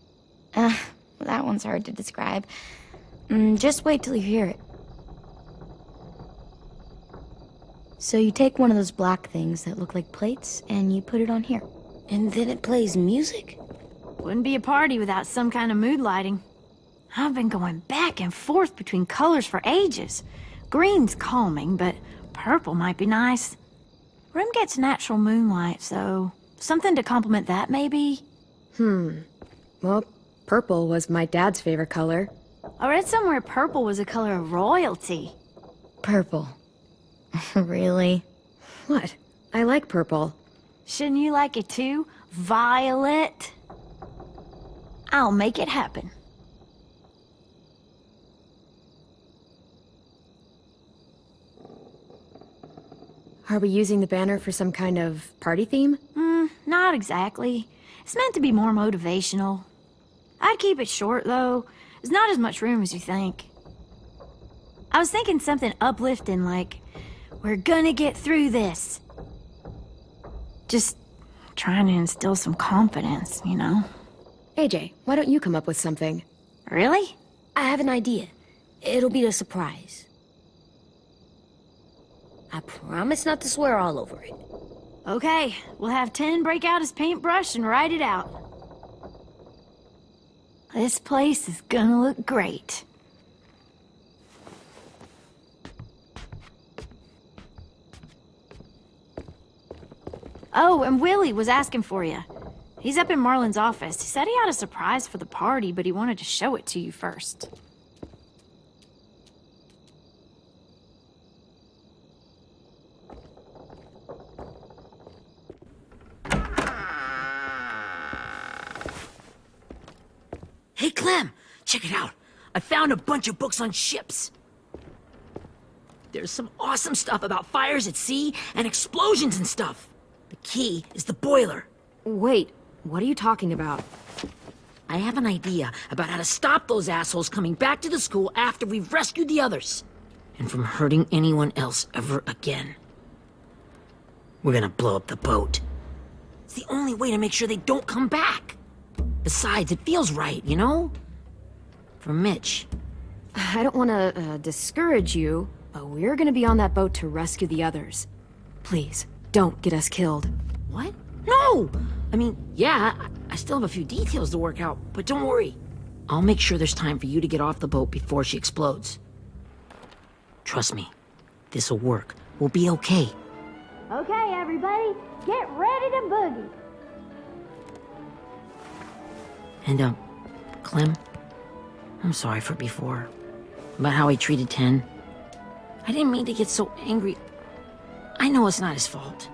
Well, that one's hard to describe. Just wait till you hear it. So you take one of those black things that look like plates, and you put it on here. And then it plays music? Wouldn't be a party without some kind of mood lighting. I've been going back and forth between colors for ages. Green's calming, but purple might be nice. Room gets natural moonlight, so something to complement that, maybe? Well, purple was my dad's favorite color. I read somewhere purple was a color of royalty. Purple. Really? What? I like purple. Shouldn't you like it too? Violet? I'll make it happen. Are we using the banner for some kind of party theme? Not exactly. It's meant to be more motivational. I'd keep it short, though. There's not as much room as you think. I was thinking something uplifting like, we're gonna get through this. Just trying to instill some confidence, you know? AJ, why don't you come up with something? Really? I have an idea. It'll be a surprise. I promise not to swear all over it. Okay, we'll have 10 break out his paintbrush and write it out. This place is gonna look great. Oh, and Willie was asking for you. He's up in Marlon's office. He said he had a surprise for the party, but he wanted to show it to you first. Hey, Clem, check it out. I found a bunch of books on ships. There's some awesome stuff about fires at sea and explosions and stuff. The key is the boiler. Wait, what are you talking about? I have an idea about how to stop those assholes coming back to the school after we've rescued the others. And from hurting anyone else ever again. We're gonna blow up the boat. It's the only way to make sure they don't come back. Besides, it feels right, you know? For Mitch. I don't want to discourage you, but we're gonna be on that boat to rescue the others. Please, don't get us killed. What? No! I mean, yeah, I still have a few details to work out, but don't worry. I'll make sure there's time for you to get off the boat before she explodes. Trust me, this'll work. We'll be okay. Okay, everybody, get ready to boogie. And, Clem, I'm sorry for before. About how he treated Ten. I didn't mean to get so angry. I know it's not his fault.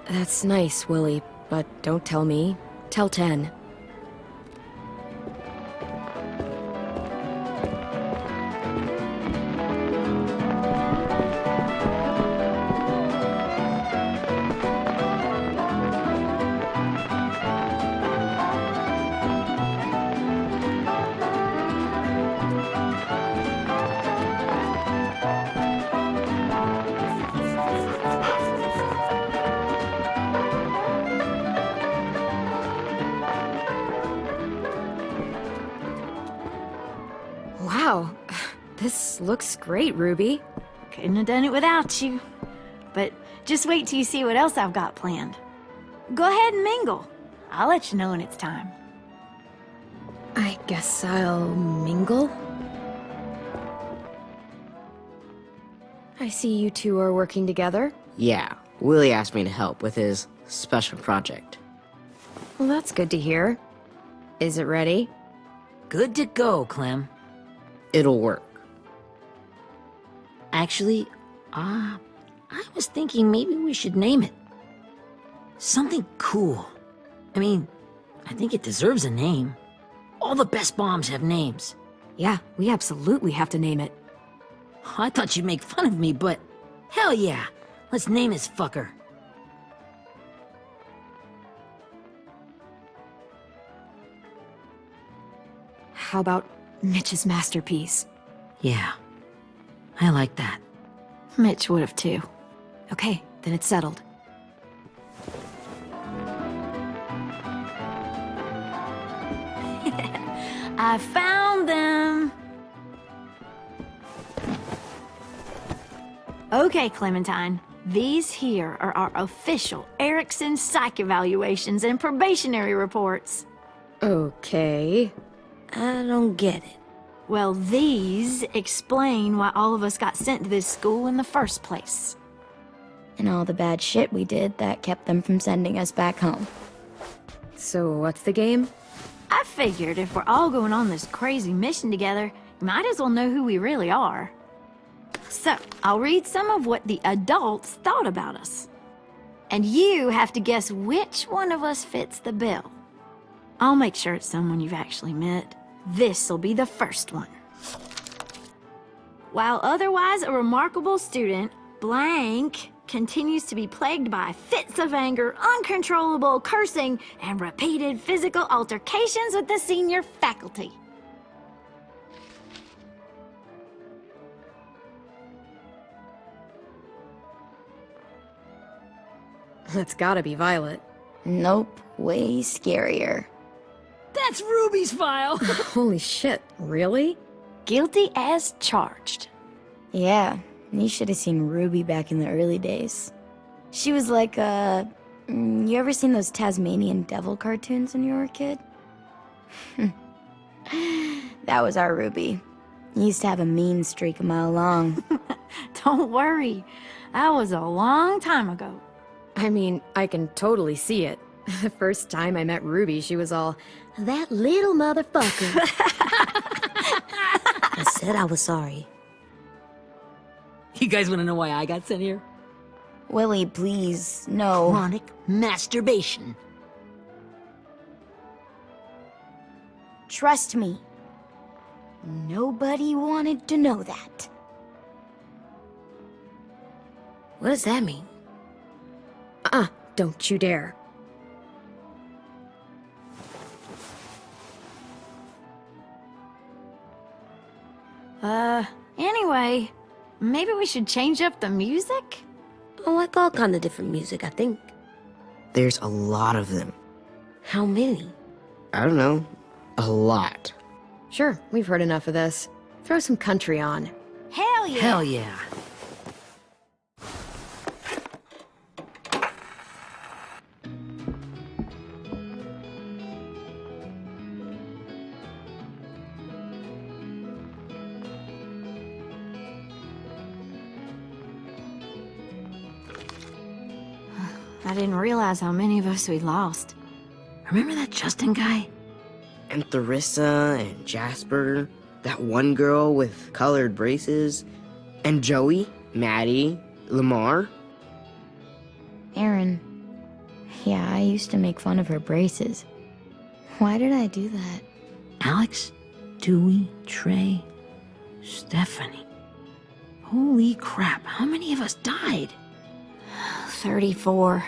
That's nice, Willie, but don't tell me. Tell 10. Wow, this looks great, Ruby. Couldn't have done it without you. But just wait till you see what else I've got planned. Go ahead and mingle. I'll let you know when it's time. I guess I'll mingle? I see you two are working together. Yeah, Willie asked me to help with his special project. Well, that's good to hear. Is it ready? Good to go, Clem. it'll work. Actually, I was thinking maybe we should name it. Something cool. I mean, I think it deserves a name. All the best bombs have names. Yeah, we absolutely have to name it. I thought you'd make fun of me, but hell yeah. Let's name this fucker. How about Mitch's masterpiece? Yeah, I like that. Mitch would have too. Okay, then it's settled. I found them! Okay, Clementine. These here are our official Erickson psych evaluations and probationary reports. Okay. I don't get it. Well, these explain why all of us got sent to this school in the first place. And all the bad shit we did that kept them from sending us back home. So what's the game? I figured if we're all going on this crazy mission together, you might as well know who we really are. So, I'll read some of what the adults thought about us. And you have to guess which one of us fits the bill. I'll make sure it's someone you've actually met. This'll be the first one. While otherwise a remarkable student, blank continues to be plagued by fits of anger, uncontrollable cursing, and repeated physical altercations with the senior faculty. That's gotta be Violet. Nope, way scarier. That's Ruby's file! Holy shit, really? Guilty as charged. Yeah, you should have seen Ruby back in the early days. She was like you ever seen those Tasmanian devil cartoons when you were a kid? That was our Ruby. Used to have a mean streak a mile long. Don't worry, that was a long time ago. I mean, I can totally see it. The first time I met Ruby, she was all, "That little motherfucker." I said I was sorry. You guys want to know why I got sent here? Willie, please, no. Chronic masturbation. Trust me. Nobody wanted to know that. What does that mean? Don't you dare. Anyway, maybe we should change up the music? I like all kind of different music, I think. There's a lot of them. How many? I don't know. A lot. Sure, we've heard enough of this. Throw some country on. Hell yeah! Hell yeah. I didn't realize how many of us we lost. Remember that Justin guy? And Theresa and Jasper. That one girl with colored braces. And Joey, Maddie, Lamar. Aaron. Yeah, I used to make fun of her braces. Why did I do that? Alex, Dewey, Trey, Stephanie. Holy crap, how many of us died? 34.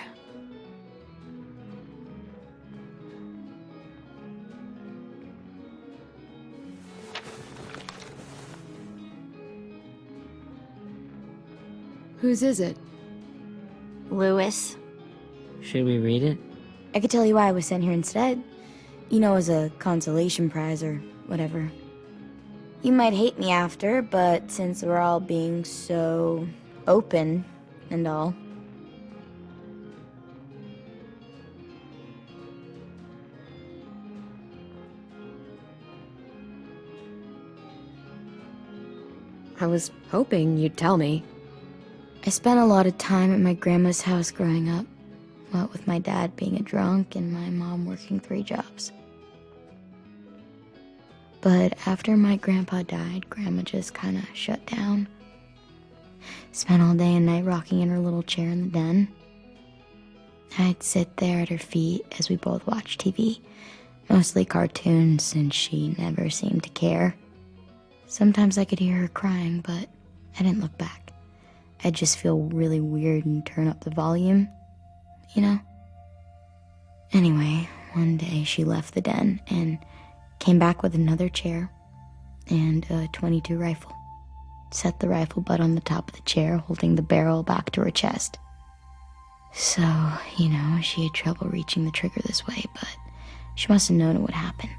Whose is it? Lewis. Should we read it? I could tell you why I was sent here instead. You know, as a consolation prize or whatever. You might hate me after, but since we're all being so open and all. I was hoping you'd tell me. I spent a lot of time at my grandma's house growing up. What with my dad being a drunk and my mom working 3 jobs. But after my grandpa died, Grandma just kind of shut down. Spent all day and night rocking in her little chair in the den. I'd sit there at her feet as we both watched TV, mostly cartoons, since she never seemed to care. Sometimes I could hear her crying, but I didn't look back. I'd just feel really weird and turn up the volume, you know? Anyway, one day she left the den and came back with another chair and a .22 rifle. Set the rifle butt on the top of the chair, holding the barrel back to her chest. So, you know, she had trouble reaching the trigger this way, but she must have known it would happen,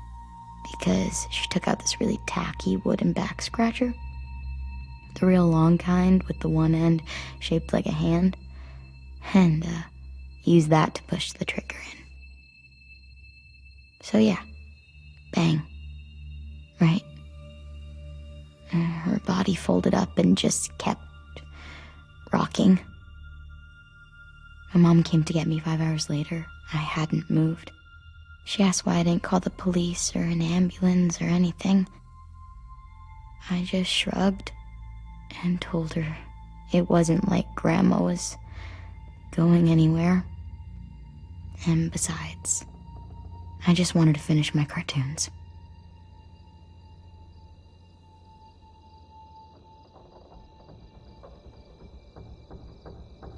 because she took out this really tacky wooden back scratcher. The real long kind with the one end shaped like a hand, and used that to push the trigger in. So yeah, bang, right? Her body folded up and just kept rocking. My mom came to get me 5 hours later. I hadn't moved. She asked why I didn't call the police or an ambulance or anything. I just shrugged and told her it wasn't like Grandma was going anywhere. And besides, I just wanted to finish my cartoons.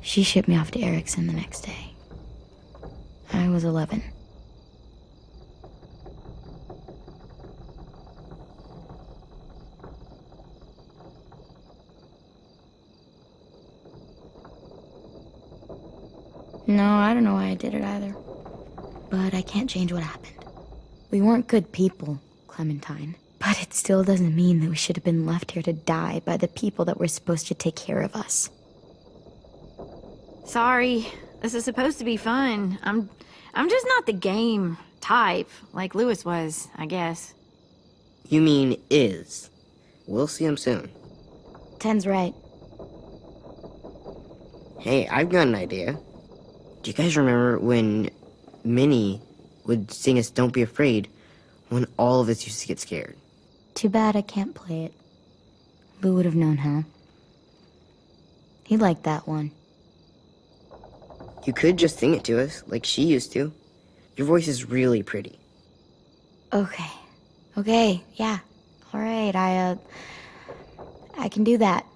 She shipped me off to Erickson the next day. I was 11. No, I don't know why I did it either. But I can't change what happened. We weren't good people, Clementine. But it still doesn't mean that we should have been left here to die by the people that were supposed to take care of us. Sorry, this is supposed to be fun. I'm just not the game type, like Lewis was, I guess. You mean is. We'll see him soon. Ten's right. Hey, I've got an idea. Do you guys remember when Minnie would sing us Don't Be Afraid when all of us used to get scared? Too bad I can't play it. Lou would have known how. He liked that one. You could just sing it to us, like she used to. Your voice is really pretty. Okay, yeah. All right, I can do that.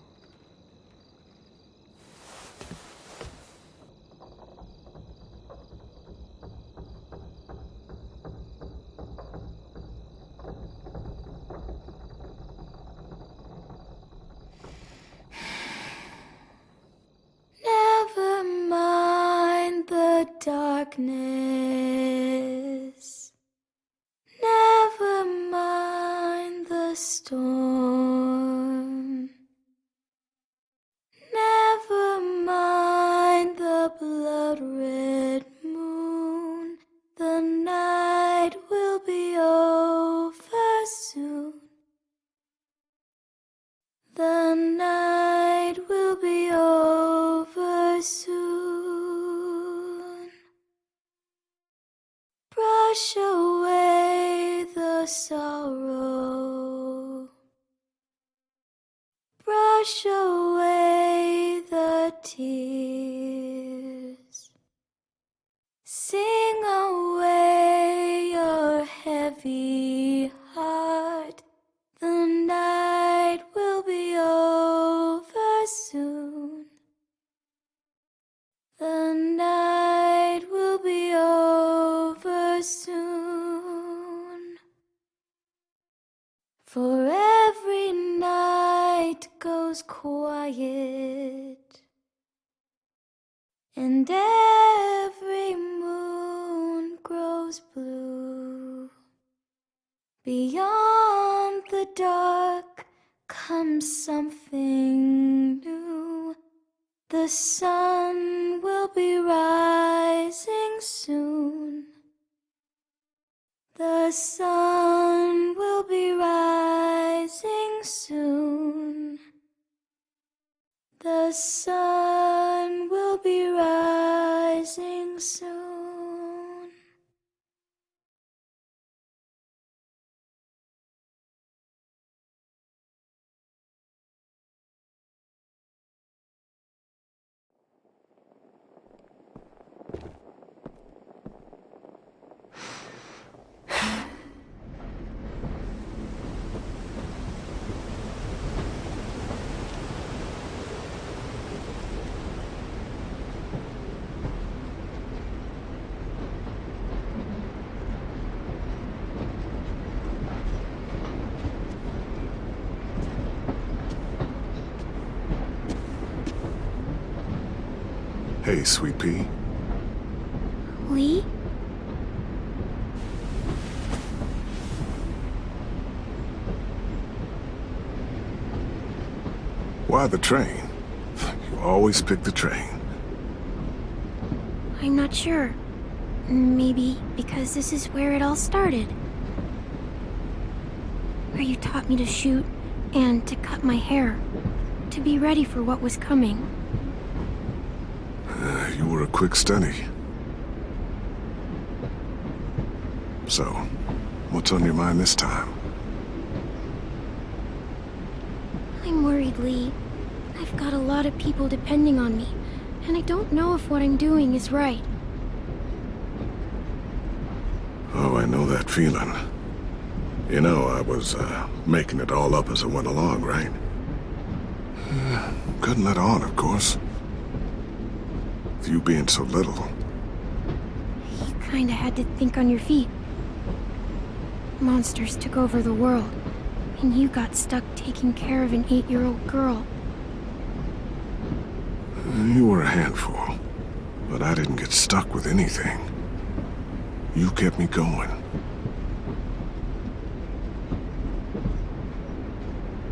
Never mind the darkness. Never mind the storm. Never mind the blood-red moon. The night will be over soon. The night will be over soon. Brush away the sorrow. Brush away the tears. Sing away your heavy heart. The night will be over soon. The night will be over soon. For every night goes quiet, and every moon grows blue. Beyond the dark comes something new. The sun will be rising soon. The sun will be rising soon. The sun will be rising soon. Hey, Sweet Pea. Lee? Why the train? You always pick the train. I'm not sure. Maybe because this is where it all started. Where you taught me to shoot and to cut my hair. To be ready for what was coming. You were a quick study. So, what's on your mind this time? I'm worried, Lee. I've got a lot of people depending on me, and I don't know if what I'm doing is right. Oh, I know that feeling. You know, I was, making it all up as I went along, right? Couldn't let on, of course. With you being so little. You kinda had to think on your feet. Monsters took over the world, and you got stuck taking care of an 8-year-old girl. You were a handful, but I didn't get stuck with anything. You kept me going.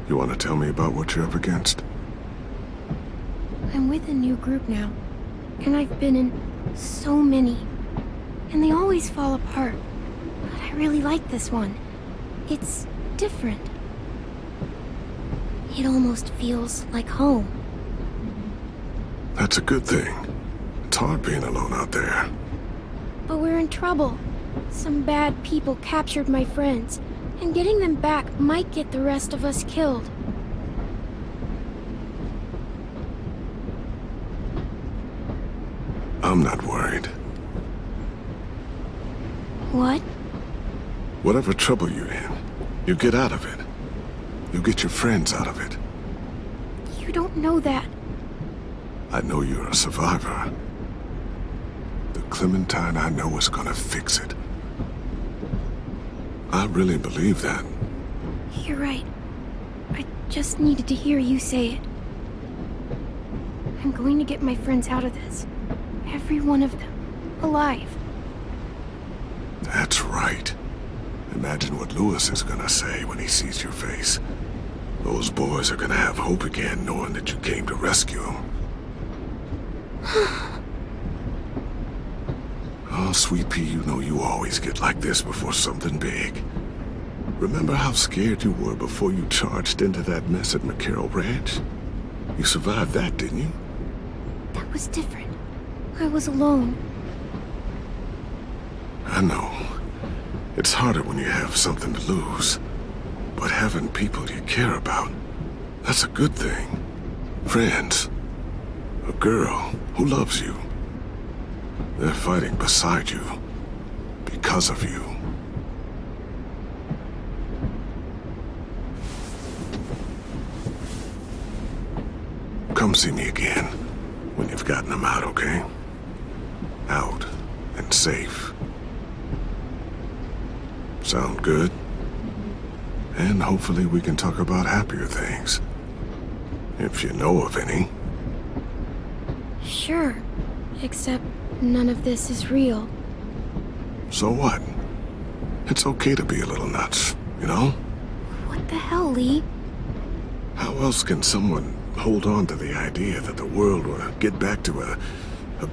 You want to tell me about what you're up against? I'm with a new group now, and I've been in so many, and they always fall apart. But I really like this one. It's different. It almost feels like home. That's a good thing. It's hard being alone out there. But we're in trouble. Some bad people captured my friends, and getting them back might get the rest of us killed. I'm not worried. What? Whatever trouble you're in, you get out of it. You get your friends out of it. You don't know that. I know you're a survivor. The Clementine I know is gonna fix it. I really believe that. You're right. I just needed to hear you say it. I'm going to get my friends out of this. Every one of them. Alive. That's right. Imagine what Lewis is gonna say when he sees your face. Those boys are gonna have hope again knowing that you came to rescue them. Oh, Sweet Pea, you know you always get like this before something big. Remember how scared you were before you charged into that mess at McCarroll Ranch? You survived that, didn't you? That was different. I was alone. I know. It's harder when you have something to lose. But having people you care about, that's a good thing. Friends. A girl who loves you. They're fighting beside you. Because of you. Come see me again when you've gotten them out, okay? Out and safe. Sound good? And hopefully we can talk about happier things. If you know of any. Sure. Except none of this is real. So what? It's okay to be a little nuts, you know? What the hell, Lee? How else can someone hold on to the idea that the world will get back to a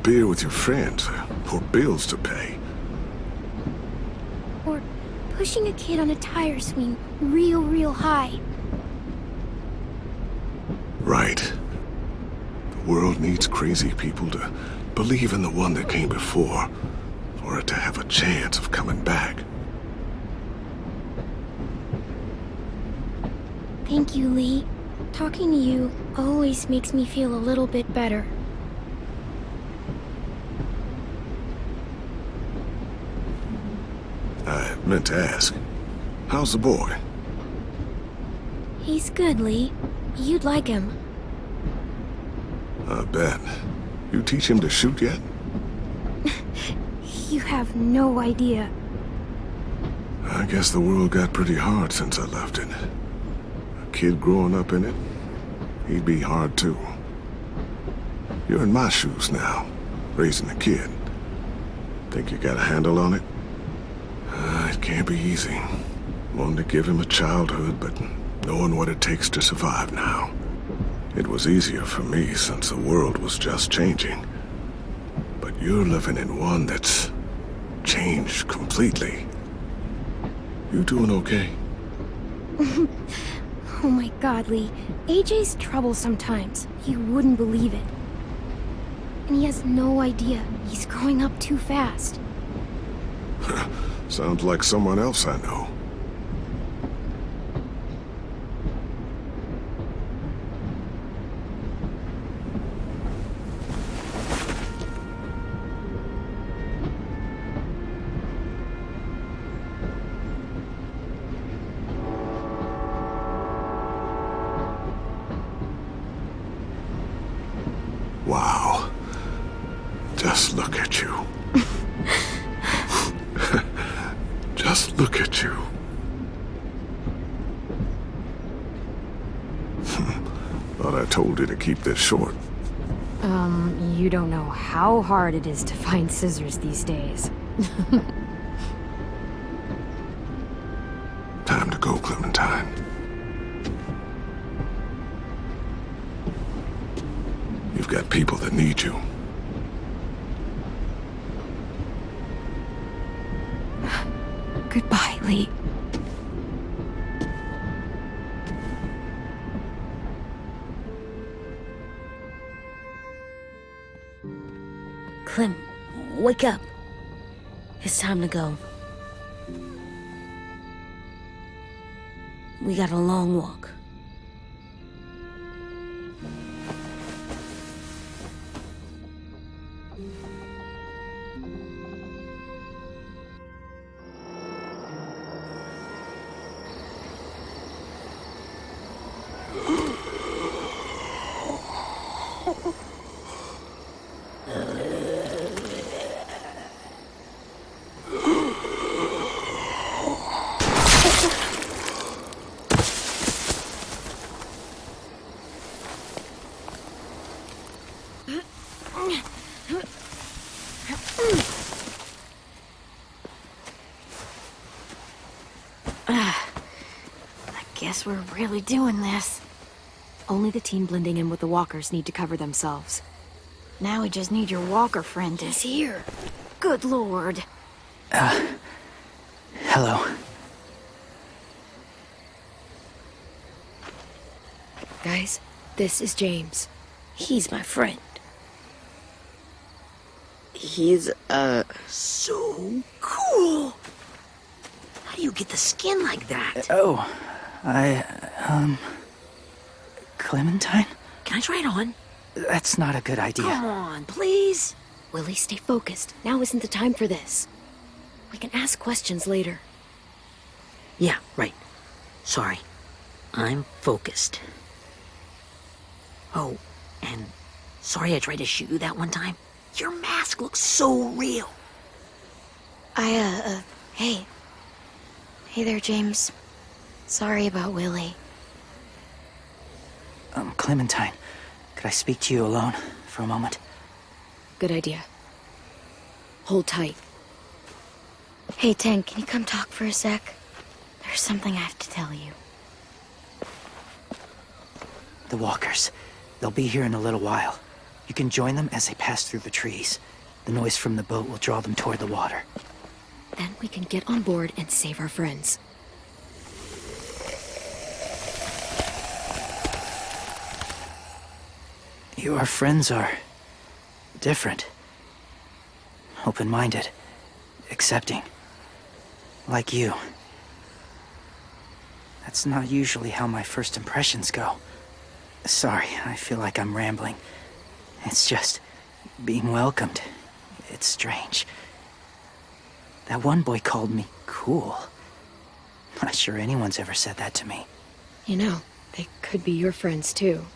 beer with your friends, or bills to pay? Or pushing a kid on a tire swing real high. Right. The world needs crazy people to believe in the one that came before, for it to have a chance of coming back. Thank you, Lee. Talking to you always makes me feel a little bit better. I meant to ask, how's the boy? He's good, Lee. You'd like him. I bet. You teach him to shoot yet? You have no idea. I guess the world got pretty hard since I left it. A kid growing up in it, he'd be hard too. You're in my shoes now, raising a kid. Think you got a handle on it? It can't be easy. Wanting to give him a childhood, but knowing what it takes to survive now. It was easier for me since the world was just changing. But you're living in one that's changed completely. You doing okay? Oh my god, Lee. AJ's trouble sometimes. You wouldn't believe it. And he has no idea. He's growing up too fast. Sounds like someone else I know. Wow. Just look at you. Just look at you. Thought I told you to keep this short. You don't know how hard it is to find scissors these days. Time to go, Clementine. You've got people that need you. Goodbye, Lee. Clem, wake up. It's time to go. We got a long walk. Guess we're really doing this. Only the team blending in with the walkers need to cover themselves. Now we just need your walker friend to... He's here. Good lord. Hello. Guys, this is James. He's my friend. He's, So cool! How do you get the skin like that? Clementine? Can I try it on? That's not a good idea. Come on, please. Willie, stay focused. Now isn't the time for this. We can ask questions later. Yeah, right. Sorry. I'm focused. Oh, and sorry I tried to shoot you that one time. Your mask looks so real. Hey. Hey there, James. Sorry about Willie. Clementine, could I speak to you alone for a moment? Good idea. Hold tight. Hey, Tank, can you come talk for a sec? There's something I have to tell you. The walkers. They'll be here in a little while. You can join them as they pass through the trees. The noise from the boat will draw them toward the water. Then we can get on board and save our friends. Your friends are... different. Open-minded. Accepting. Like you. That's not usually how my first impressions go. Sorry, I feel like I'm rambling. It's just... being welcomed. It's strange. That one boy called me cool. Not sure anyone's ever said that to me. You know, they could be your friends too.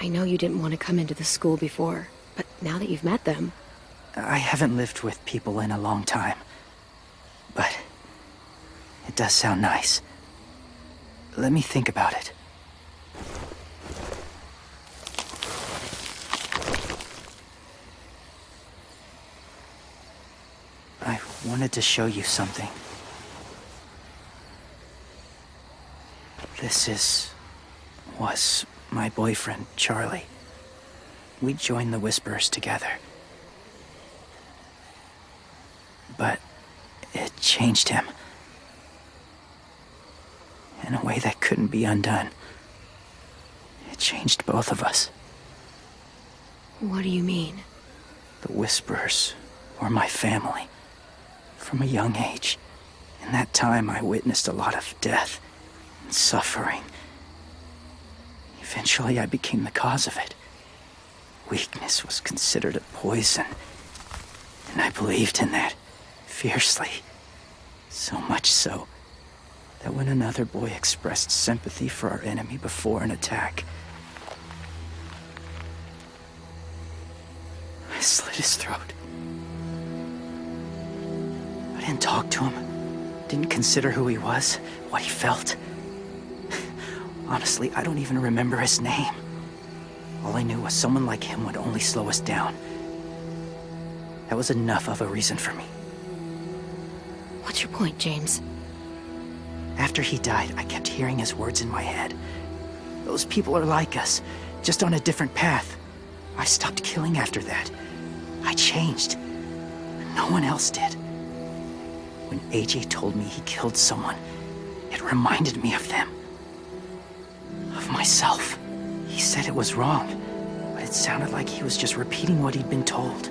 I know you didn't want to come into the school before, but now that you've met them... I haven't lived with people in a long time. But... it does sound nice. Let me think about it. wanted to show you something. Was my boyfriend, Charlie. We joined the Whisperers together. But it changed him. In a way that couldn't be undone. It changed both of us. What do you mean? The Whisperers were my family. From a young age. In that time, I witnessed a lot of death and suffering. Eventually, I became the cause of it. Weakness was considered a poison. And I believed in that, fiercely. So much so, that when another boy expressed sympathy for our enemy before an attack, I slit his throat. I didn't talk to him, didn't consider who he was, what he felt. Honestly, I don't even remember his name. All I knew was someone like him would only slow us down. That was enough of a reason for me. What's your point, James? After he died, I kept hearing his words in my head. Those people are like us, just on a different path. I stopped killing after that. I changed. But no one else did. When AJ told me he killed someone, it reminded me of them. Of myself. He said it was wrong, but it sounded like he was just repeating what he'd been told.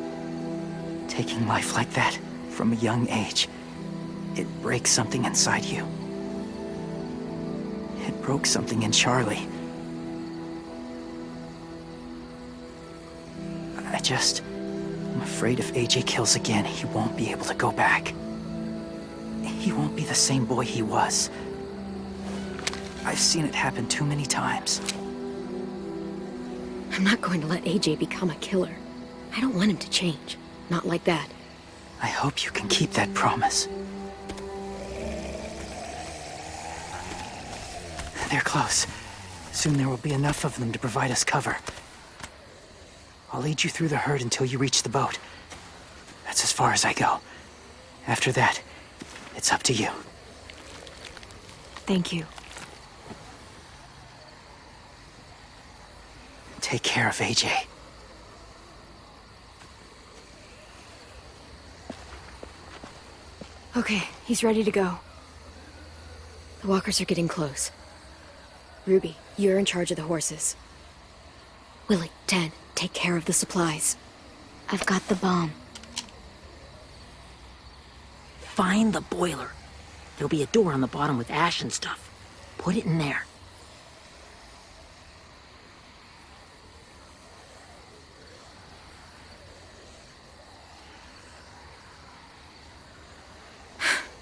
Taking life like that, from a young age, it breaks something inside you. It broke something in Charlie. I'm afraid if AJ kills again, he won't be able to go back. He won't be the same boy he was. I've seen it happen too many times. I'm not going to let AJ become a killer. I don't want him to change. Not like that. I hope you can keep that promise. They're close. Soon there will be enough of them to provide us cover. I'll lead you through the herd until you reach the boat. That's as far as I go. After that, it's up to you. Thank you. Take care of AJ. Okay, he's ready to go. The walkers are getting close. Ruby, you're in charge of the horses. Willie, Ted, take care of the supplies. I've got the bomb. Find the boiler. There'll be a door on the bottom with ash and stuff. Put it in there.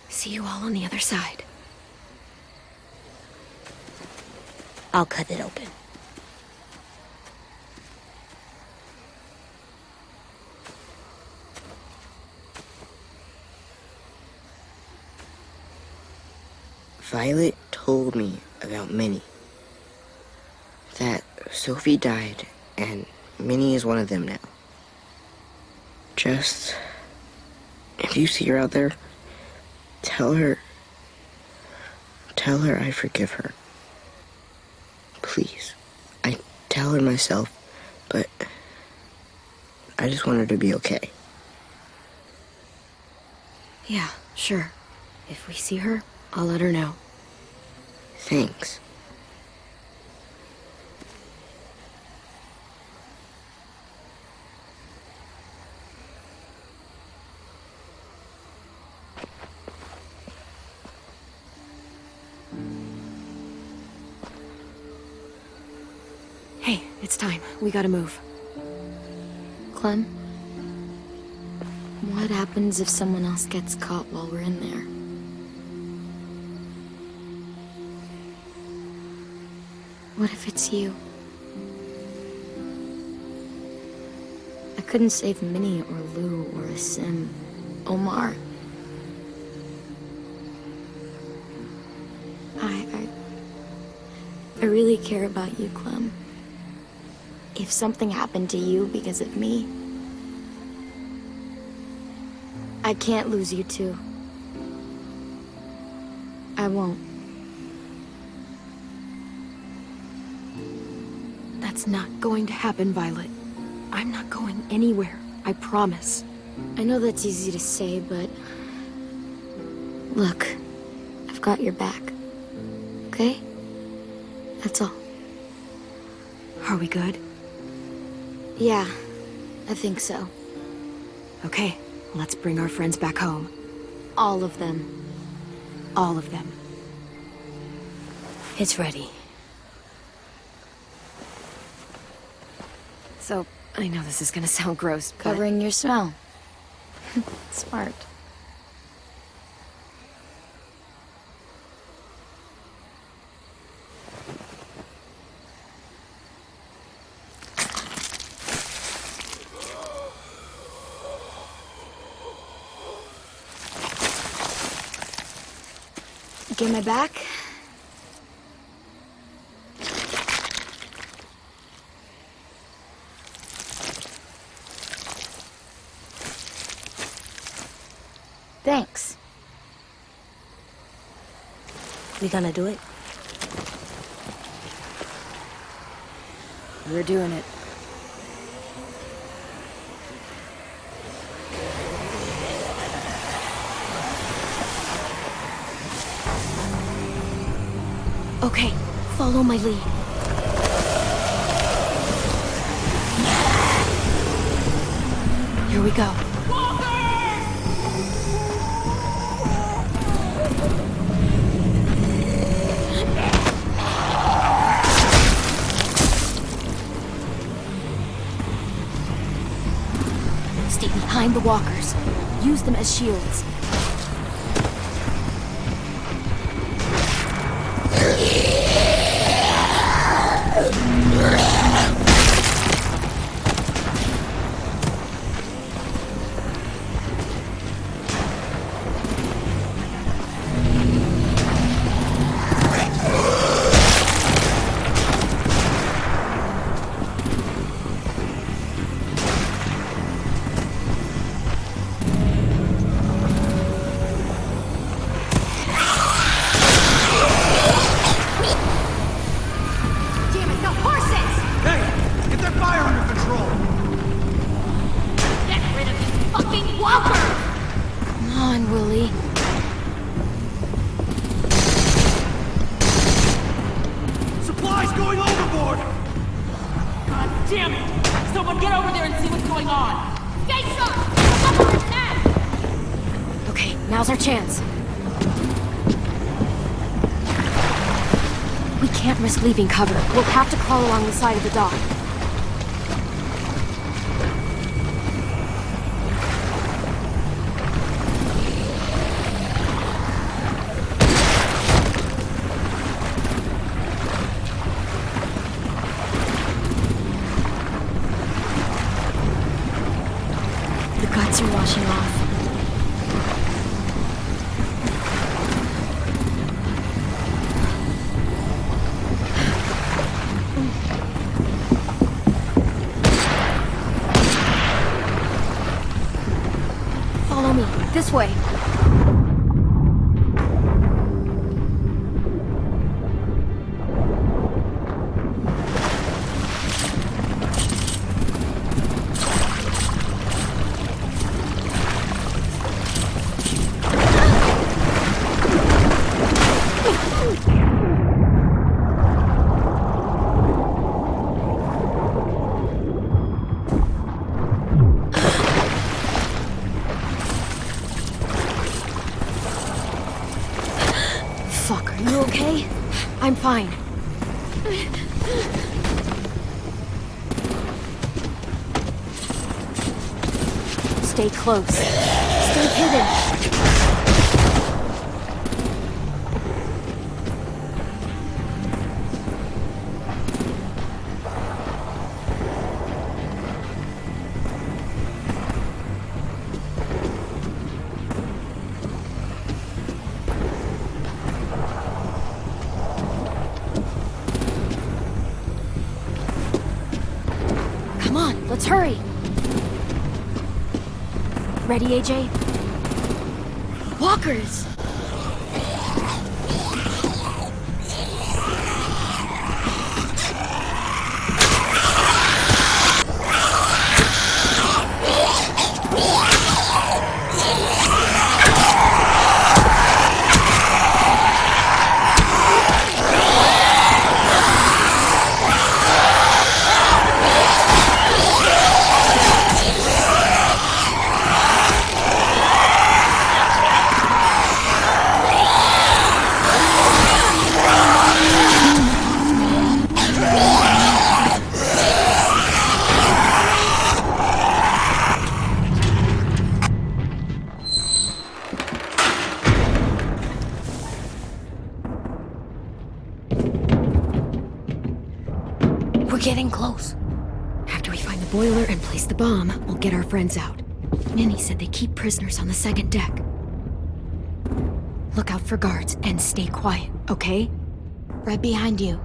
See you all on the other side. I'll cut it open. Violet told me about Minnie. That Sophie died, and Minnie is one of them now. Just... if you see her out there, tell her I forgive her. Please. I tell her myself, but I just want her to be okay. Yeah, sure. If we see her, I'll let her know. Thanks. Hey, it's time. We gotta move. Clem? What happens if someone else gets caught while we're in there? What if it's you? I couldn't save Minnie or Lou or Asim, Omar. I really care about you, Clem. If something happened to you because of me, I can't lose you two. I won't. That's not going to happen, Violet. I'm not going anywhere, I promise. I know that's easy to say, but... Look, I've got your back. Okay? That's all. Are we good? Yeah, I think so. Okay, let's bring our friends back home. All of them. All of them. It's ready. So, I know this is gonna sound gross, but... Covering your smell. Smart. Get my back? Thanks. We gonna do it? We're doing it. Okay, follow my lead. Here we go. Stay behind the walkers. Use them as shields. Damn it! Someone get over there and see what's going on! Stay sharp! Okay, now's our chance. We can't risk leaving cover. We'll have to crawl along the side of the dock. The guts are washing off. Follow me. This way. Fuck, are you okay? I'm fine. Stay close. Stay hidden. Come on, let's hurry. Ready, AJ? Walkers! We're getting close. After we find the boiler and place the bomb, we'll get our friends out. Ninny said they keep prisoners on the second deck. Look out for guards and stay quiet, okay? Right behind you.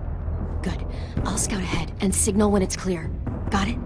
Good. I'll scout ahead and signal when it's clear. Got it?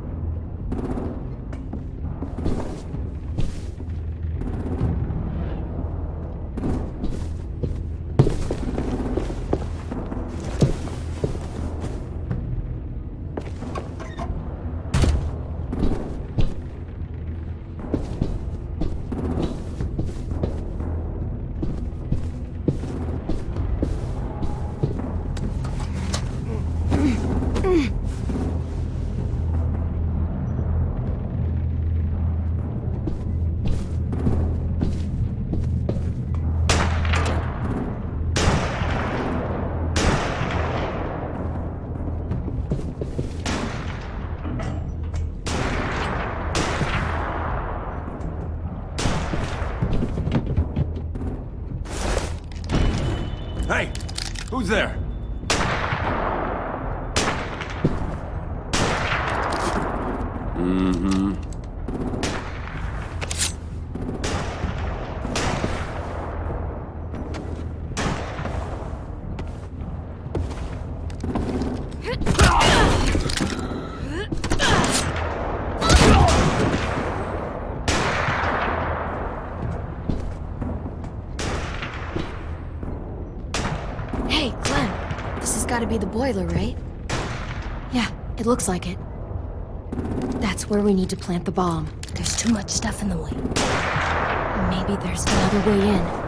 Hey! Who's there? Mm-hmm. Hey, Clem. This has got to be the boiler, right? Yeah, it looks like it. That's where we need to plant the bomb. There's too much stuff in the way. Maybe there's another way in.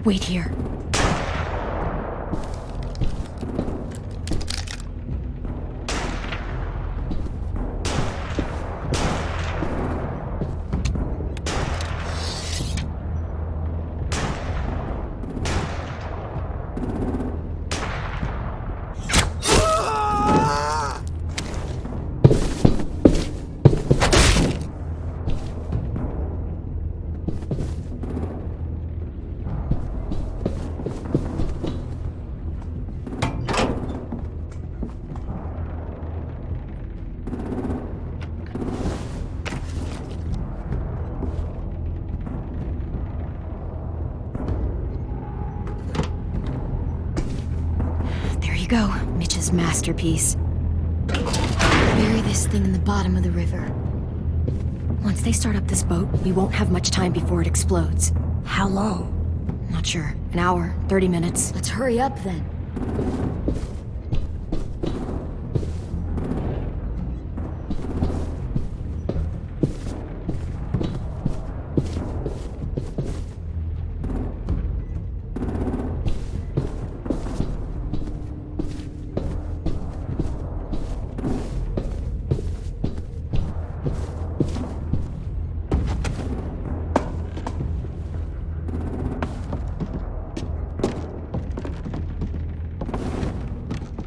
Wait here. Go, Mitch's masterpiece. Bury this thing in the bottom of the river. Once they start up this boat, we won't have much time before it explodes. How long? Not sure. An hour, 30 minutes. Let's hurry up then.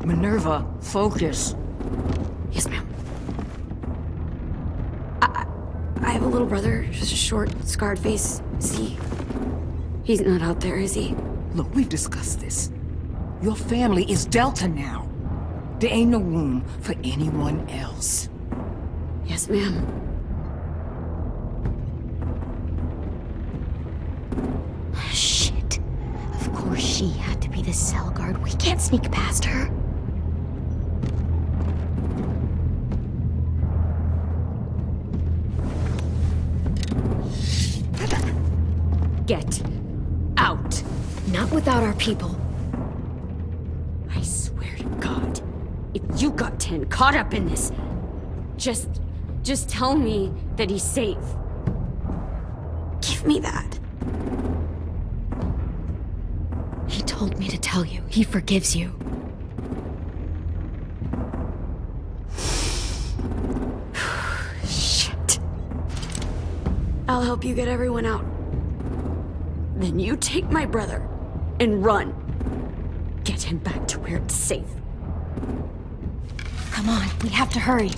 Minerva, focus. Yes, ma'am. I will little brother, just a short, scarred face. He's not out there, is he? Look, we've discussed this. Your family is Delta now. There ain't no room for anyone else. Yes, ma'am. Shit. Of course she had to be the cell guard. We can't sneak past her. Get out. Not without our people. I swear to God, if you got 10 caught up in this, just tell me that he's safe. Give me that. He told me to tell you. He forgives you. Shit. I'll help you get everyone out. Then you take my brother and run. Get him back to where it's safe. Come on, we have to hurry.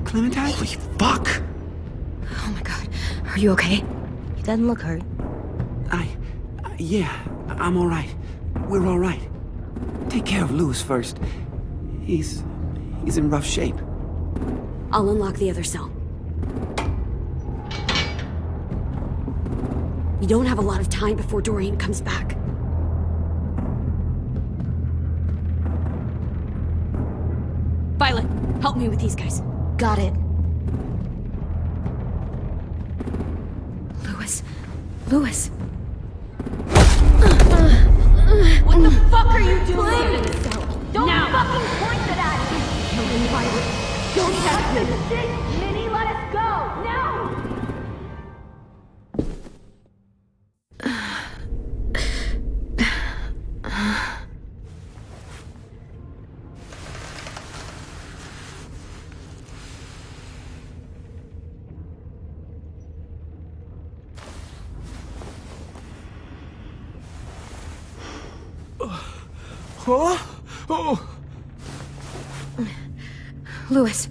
Clementine? Holy fuck! Oh my God. Are you okay? He doesn't look hurt. Yeah, I'm all right. We're all right. Take care of Louis first. He's in rough shape. I'll unlock the other cell. We don't have a lot of time before Dorian comes back. Violet, help me with these guys. Got it. Louis. What the fuck are you doing? Don't fucking point it at me! Don't touch this shit! Minnie, let us go! Now! Oh! Louis.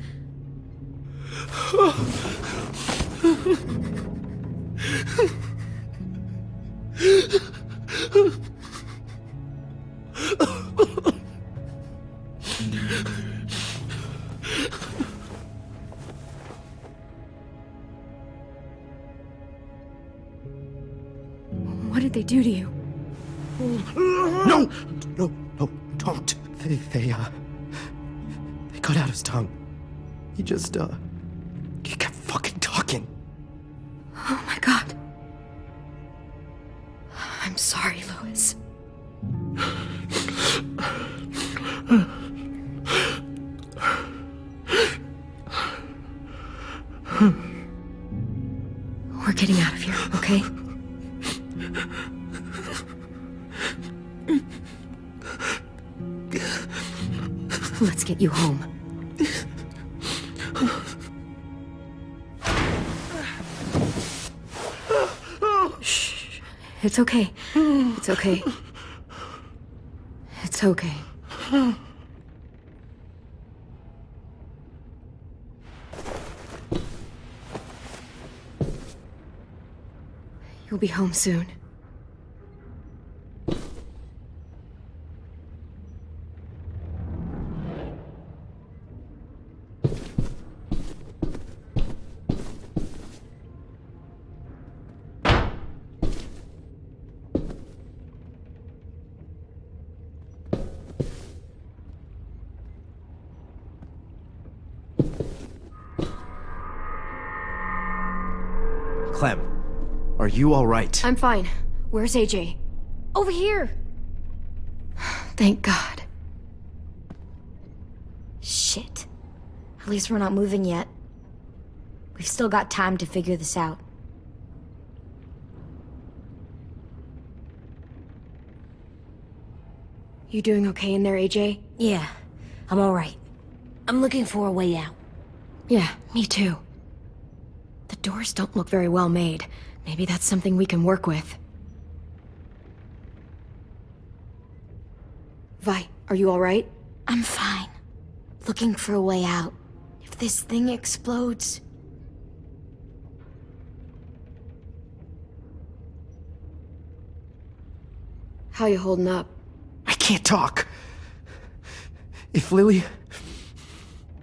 What did they do to you? No, don't. They cut out his tongue. He kept fucking talking. Oh my God. I'm sorry, Louis. We're getting out of here, okay? Let's get you home. Shh. It's okay. It's okay. It's okay. You'll be home soon. Clem, are you all right? I'm fine. Where's AJ? Over here! Thank God. Shit. At least we're not moving yet. We've still got time to figure this out. You doing okay in there, AJ? Yeah, I'm alright. I'm looking for a way out. Yeah, me too. The doors don't look very well made. Maybe that's something we can work with. Vi, are you all right? I'm fine. Looking for a way out. If this thing explodes... How you holding up? I can't talk. If Lily...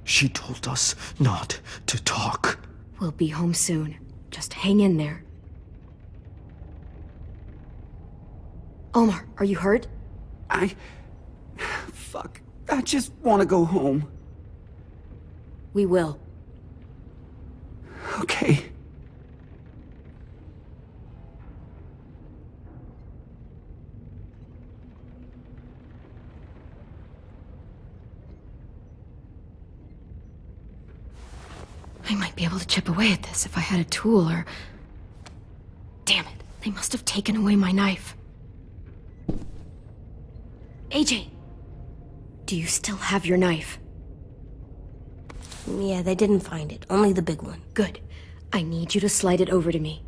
She told us not to talk. We'll be home soon. Just hang in there. Omar, are you hurt? Fuck. I just want to go home. We will. Okay. I might be able to chip away at this if I had a tool or... Damn it, they must have taken away my knife. AJ! Do you still have your knife? Yeah, they didn't find it. Only the big one. Good. I need you to slide it over to me.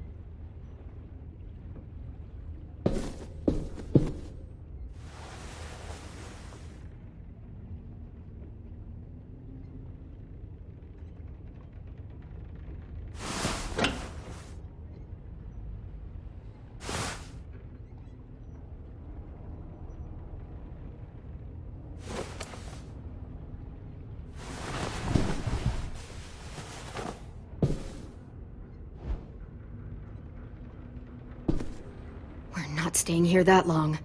Not staying here that long.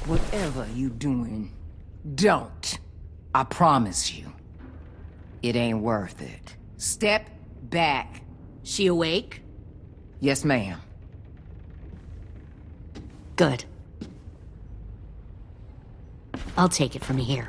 Whatever you doing, don't. I promise you. It ain't worth it. Step back. She awake? Yes, ma'am. Good. I'll take it from here.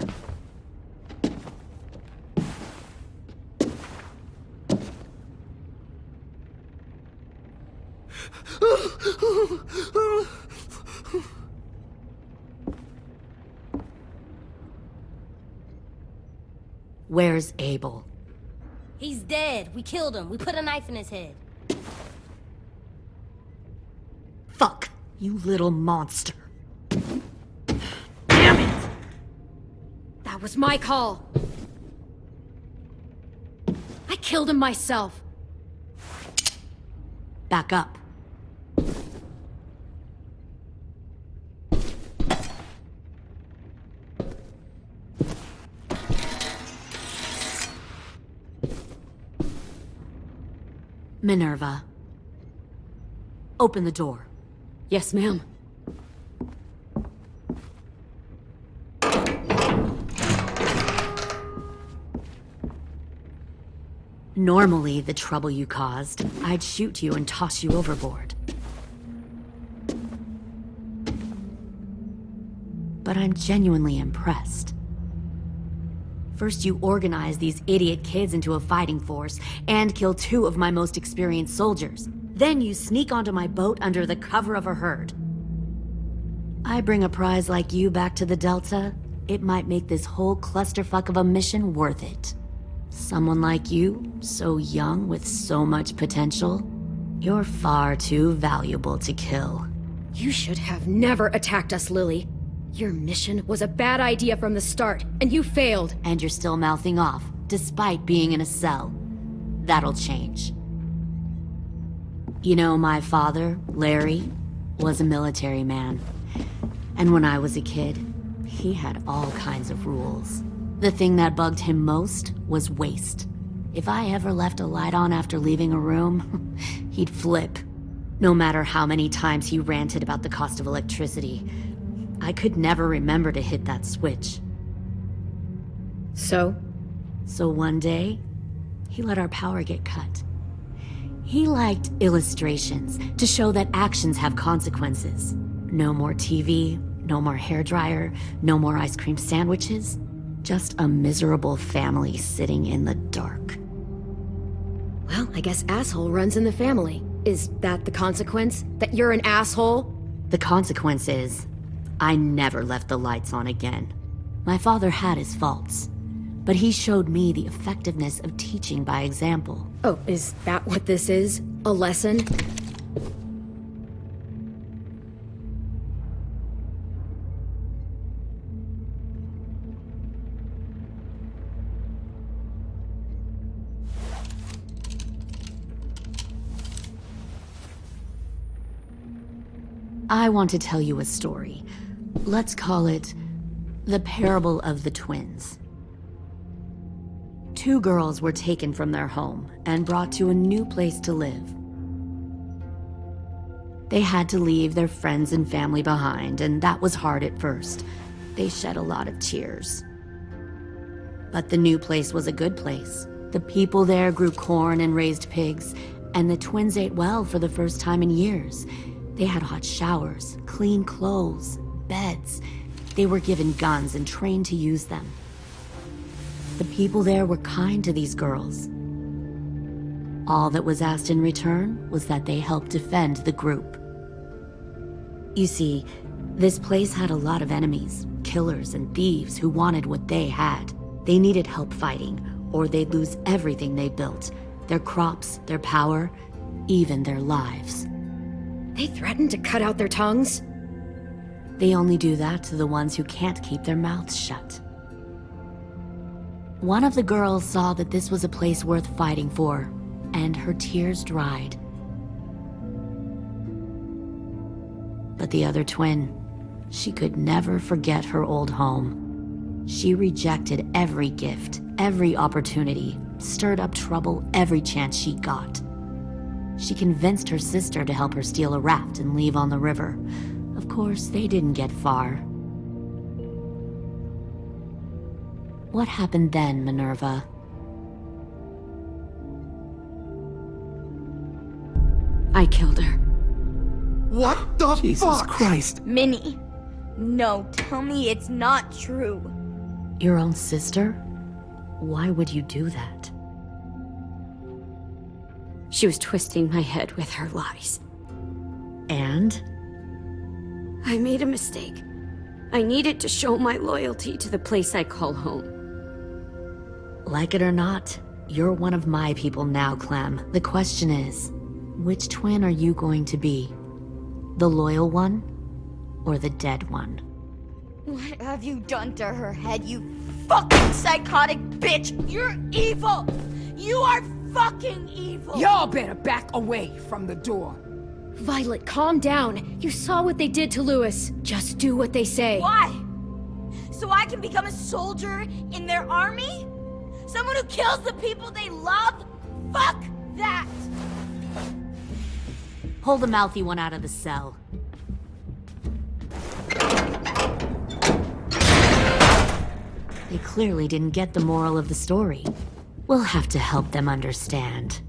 Where's Abel? He's dead. We killed him. We put a knife in his head. Fuck, you little monster. Damn it! That was my call. I killed him myself. Back up. Minerva. Open the door. Yes, ma'am. Normally, the trouble you caused, I'd shoot you and toss you overboard. But I'm genuinely impressed. First, you organize these idiot kids into a fighting force and kill 2 of my most experienced soldiers. Then you sneak onto my boat under the cover of a herd. I bring a prize like you back to the Delta, it might make this whole clusterfuck of a mission worth it. Someone like you, so young with so much potential, you're far too valuable to kill. You should have never attacked us, Lily. Your mission was a bad idea from the start, and you failed. And you're still mouthing off, despite being in a cell. That'll change. You know, my father, Larry, was a military man. And when I was a kid, he had all kinds of rules. The thing that bugged him most was waste. If I ever left a light on after leaving a room, he'd flip. No matter how many times he ranted about the cost of electricity, I could never remember to hit that switch. So one day, he let our power get cut. He liked illustrations to show that actions have consequences. No more TV, no more hairdryer, no more ice cream sandwiches. Just a miserable family sitting in the dark. Well, I guess asshole runs in the family. Is that the consequence? That you're an asshole? The consequence is, I never left the lights on again. My father had his faults, but he showed me the effectiveness of teaching by example. Oh, is that what this is? A lesson? I want to tell you a story. Let's call it the Parable of the Twins. 2 girls were taken from their home and brought to a new place to live. They had to leave their friends and family behind, and that was hard at first. They shed a lot of tears. But the new place was a good place. The people there grew corn and raised pigs, and the twins ate well for the first time in years. They had hot showers, clean clothes, beds. They were given guns and trained to use them. The people there were kind to these girls. All that was asked in return was that they help defend the group. You see, this place had a lot of enemies, killers and thieves who wanted what they had. They needed help fighting, or they'd lose everything they built, their crops, their power, even their lives. They threatened to cut out their tongues? They only do that to the ones who can't keep their mouths shut. One of the girls saw that this was a place worth fighting for, and her tears dried. But the other twin, she could never forget her old home. She rejected every gift, every opportunity, stirred up trouble every chance she got. She convinced her sister to help her steal a raft and leave on the river. Of course, they didn't get far. What happened then, Minerva? I killed her. What the Jesus fuck? Christ. Minnie, no, tell me it's not true. Your own sister? Why would you do that? She was twisting my head with her lies. And? I made a mistake. I needed to show my loyalty to the place I call home. Like it or not, you're one of my people now, Clem. The question is, which twin are you going to be? The loyal one, or the dead one? What have you done to her head, you fucking psychotic bitch? You're evil! You are fucking evil! Y'all better back away from the door. Violet, calm down. You saw what they did to Louis. Just do what they say. Why? So I can become a soldier in their army? Someone who kills the people they love? Fuck that! Pull the mouthy one out of the cell. They clearly didn't get the moral of the story. We'll have to help them understand.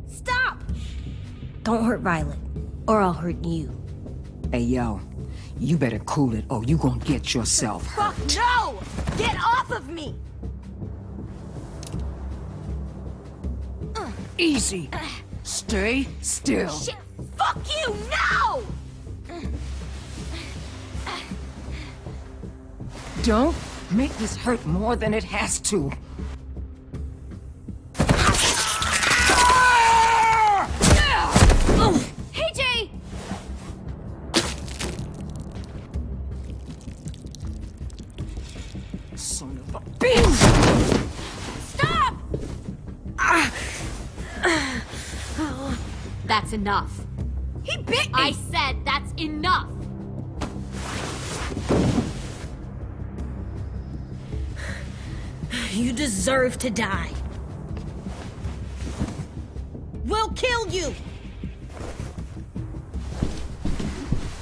Stop! Don't hurt Violet, or I'll hurt you. Hey, yo. You better cool it or you gonna get yourself hurt. Fuck no! Get off of me! Easy. Stay still. Shit, fuck you, no! Don't make this hurt more than it has to. Hey, Jay! Son of a bitch! Stop! That's enough. He bit me! I said that's enough! You deserve to die. We'll kill you!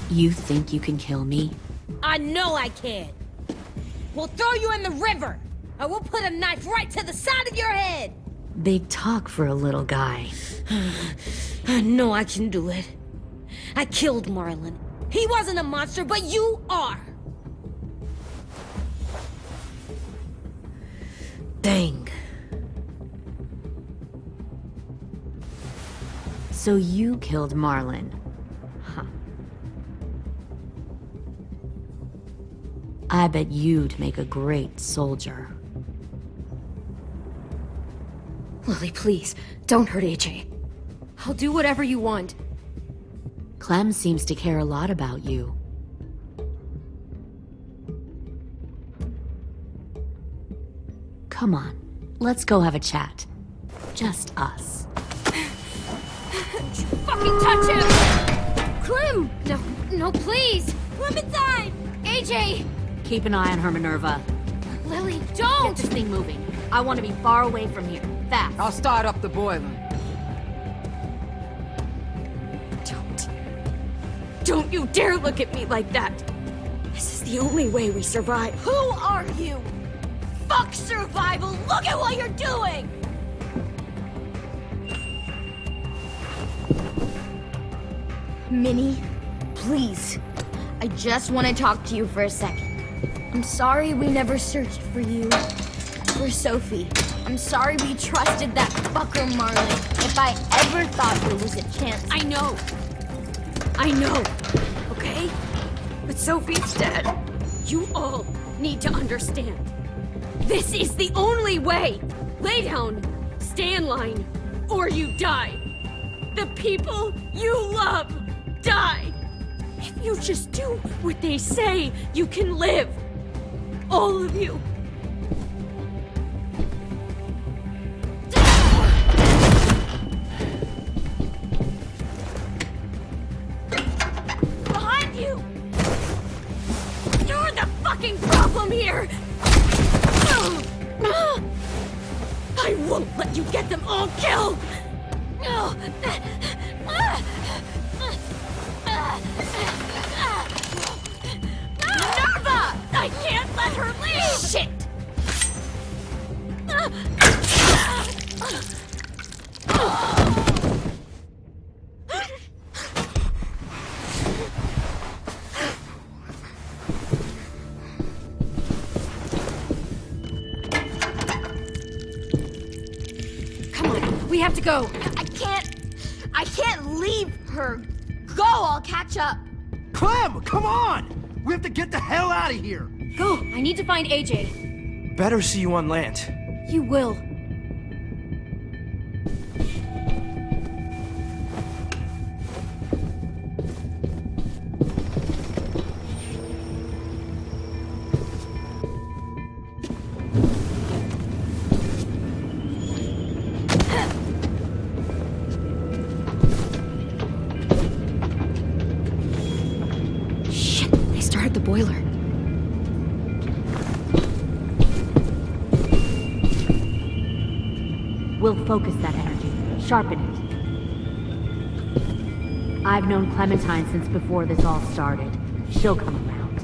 You think you can kill me? I know I can. We'll throw you in the river. I will put a knife right to the side of your head. Big talk for a little guy. I know I can do it. I killed Marlon. He wasn't a monster, but you are. Dang. So you killed Marlon. Huh. I bet you'd make a great soldier. Lily, please, don't hurt AJ. I'll do whatever you want. Clem seems to care a lot about you. Come on, let's go have a chat. Just us. Fucking touch him! Clem! No, please! Clementine! AJ! Keep an eye on her, Minerva. Lily, don't! Get this thing moving. I want to be far away from here. Fast. I'll start up the boiler. Don't you dare look at me like that! This is the only way we survive. Who are you? Fuck survival! Look at what you're doing! Minnie, please. I just want to talk to you for a second. I'm sorry we never searched for you. For Sophie. I'm sorry we trusted that fucker Marlon. If I ever thought there was a chance... I know, okay? But Sophie's dead. You all need to understand. This is the only way! Lay down, stay in line, or you die. The people you love die. If you just do what they say, you can live. All of you. Behind you! You're the fucking problem here! I won't let you get them all killed! Minerva! I can't let her leave! Shit! Come on, we have to go. I can't leave her. Go, I'll catch up. Clem, come on! We have to get the hell out of here! Go, I need to find AJ. Better see you on land. You will. Shit, they started the boiler. We'll focus that energy, sharpen it. I've known Clementine since before this all started. She'll come around.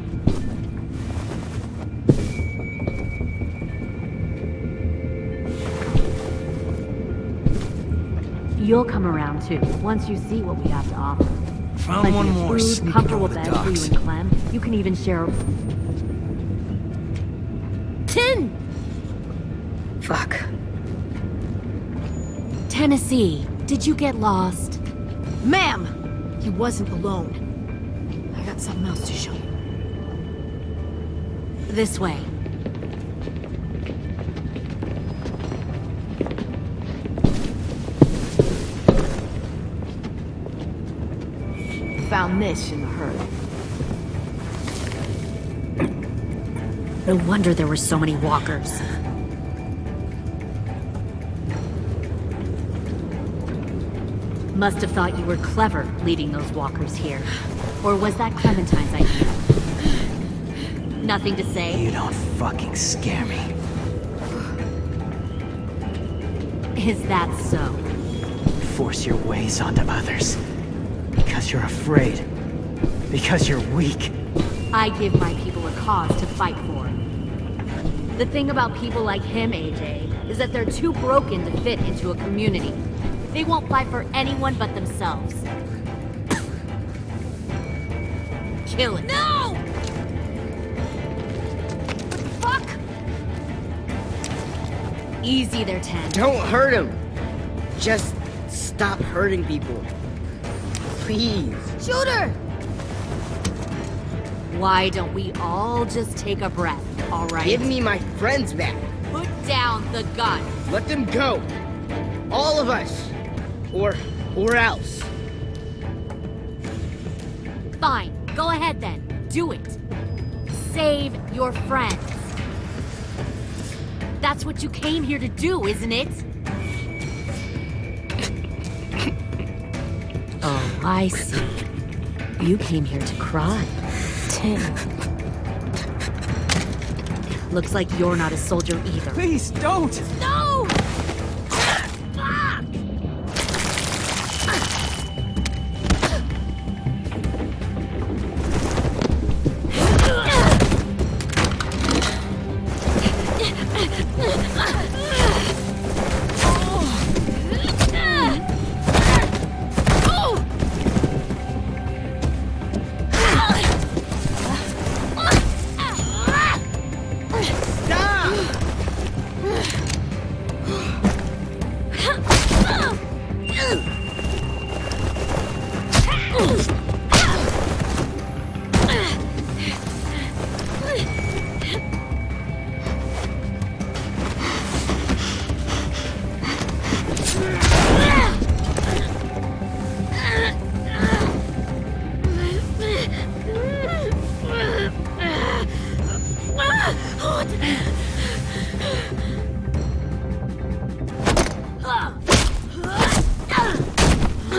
You'll come around too, once you see what we have to offer. Found Plenty one of more food, sneaking comfortable over the bed for docks. you and Clem. You can even share a... Tin! Fuck. Tennessee, did you get lost? Ma'am! He wasn't alone. I got something else to show you. This way. Found this in the herd. No wonder there were so many walkers. Must have thought you were clever leading those walkers here. Or was that Clementine's idea? Nothing to say? You don't fucking scare me. Is that so? Force your ways onto others. Because you're afraid. Because you're weak. I give my people a cause to fight for. The thing about people like him, AJ, is that they're too broken to fit into a community. They won't fight for anyone but themselves. Kill it. No! Fuck! Easy there, Ten. Don't hurt him. Just stop hurting people. Please. Shoot her! Why don't we all just take a breath, all right? Give me my friends back. Put down the gun. Let them go. All of us. Or else. Fine, go ahead then. Do it. Save your friends. That's what you came here to do, isn't it? Oh, I see. You came here to cry. Tin. Looks like you're not a soldier either. Please, don't! No!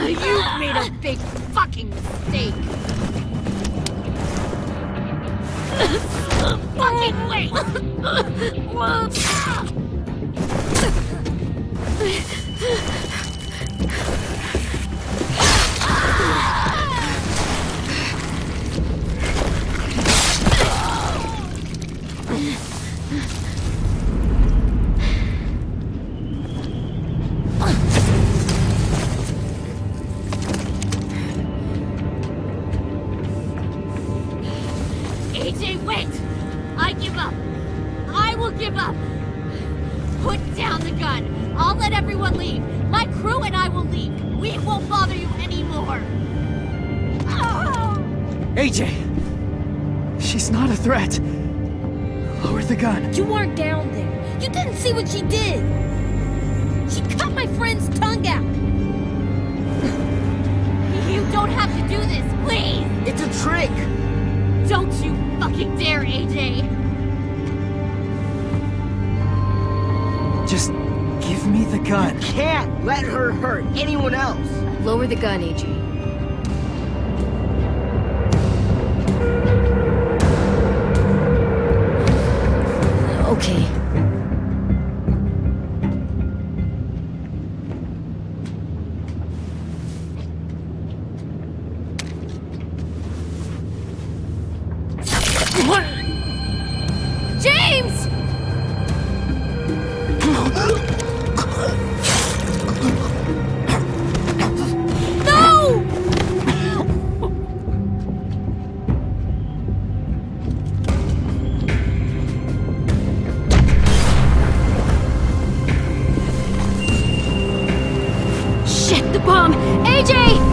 You made a big fucking mistake. Fucking wait! AJ, wait! I give up. I will give up. Put down the gun. I'll let everyone leave. My crew and I will leave. We won't bother you anymore. AJ! She's not a threat. Lower the gun. You weren't down there. You didn't see what she did. She cut my friend's tongue out. You don't have to do this, please! It's a trick. Don't you fucking dare, AJ! Just give me the gun. Can't let her hurt anyone else. Lower the gun, AJ. Okay. James! No! Shit, the bomb! AJ!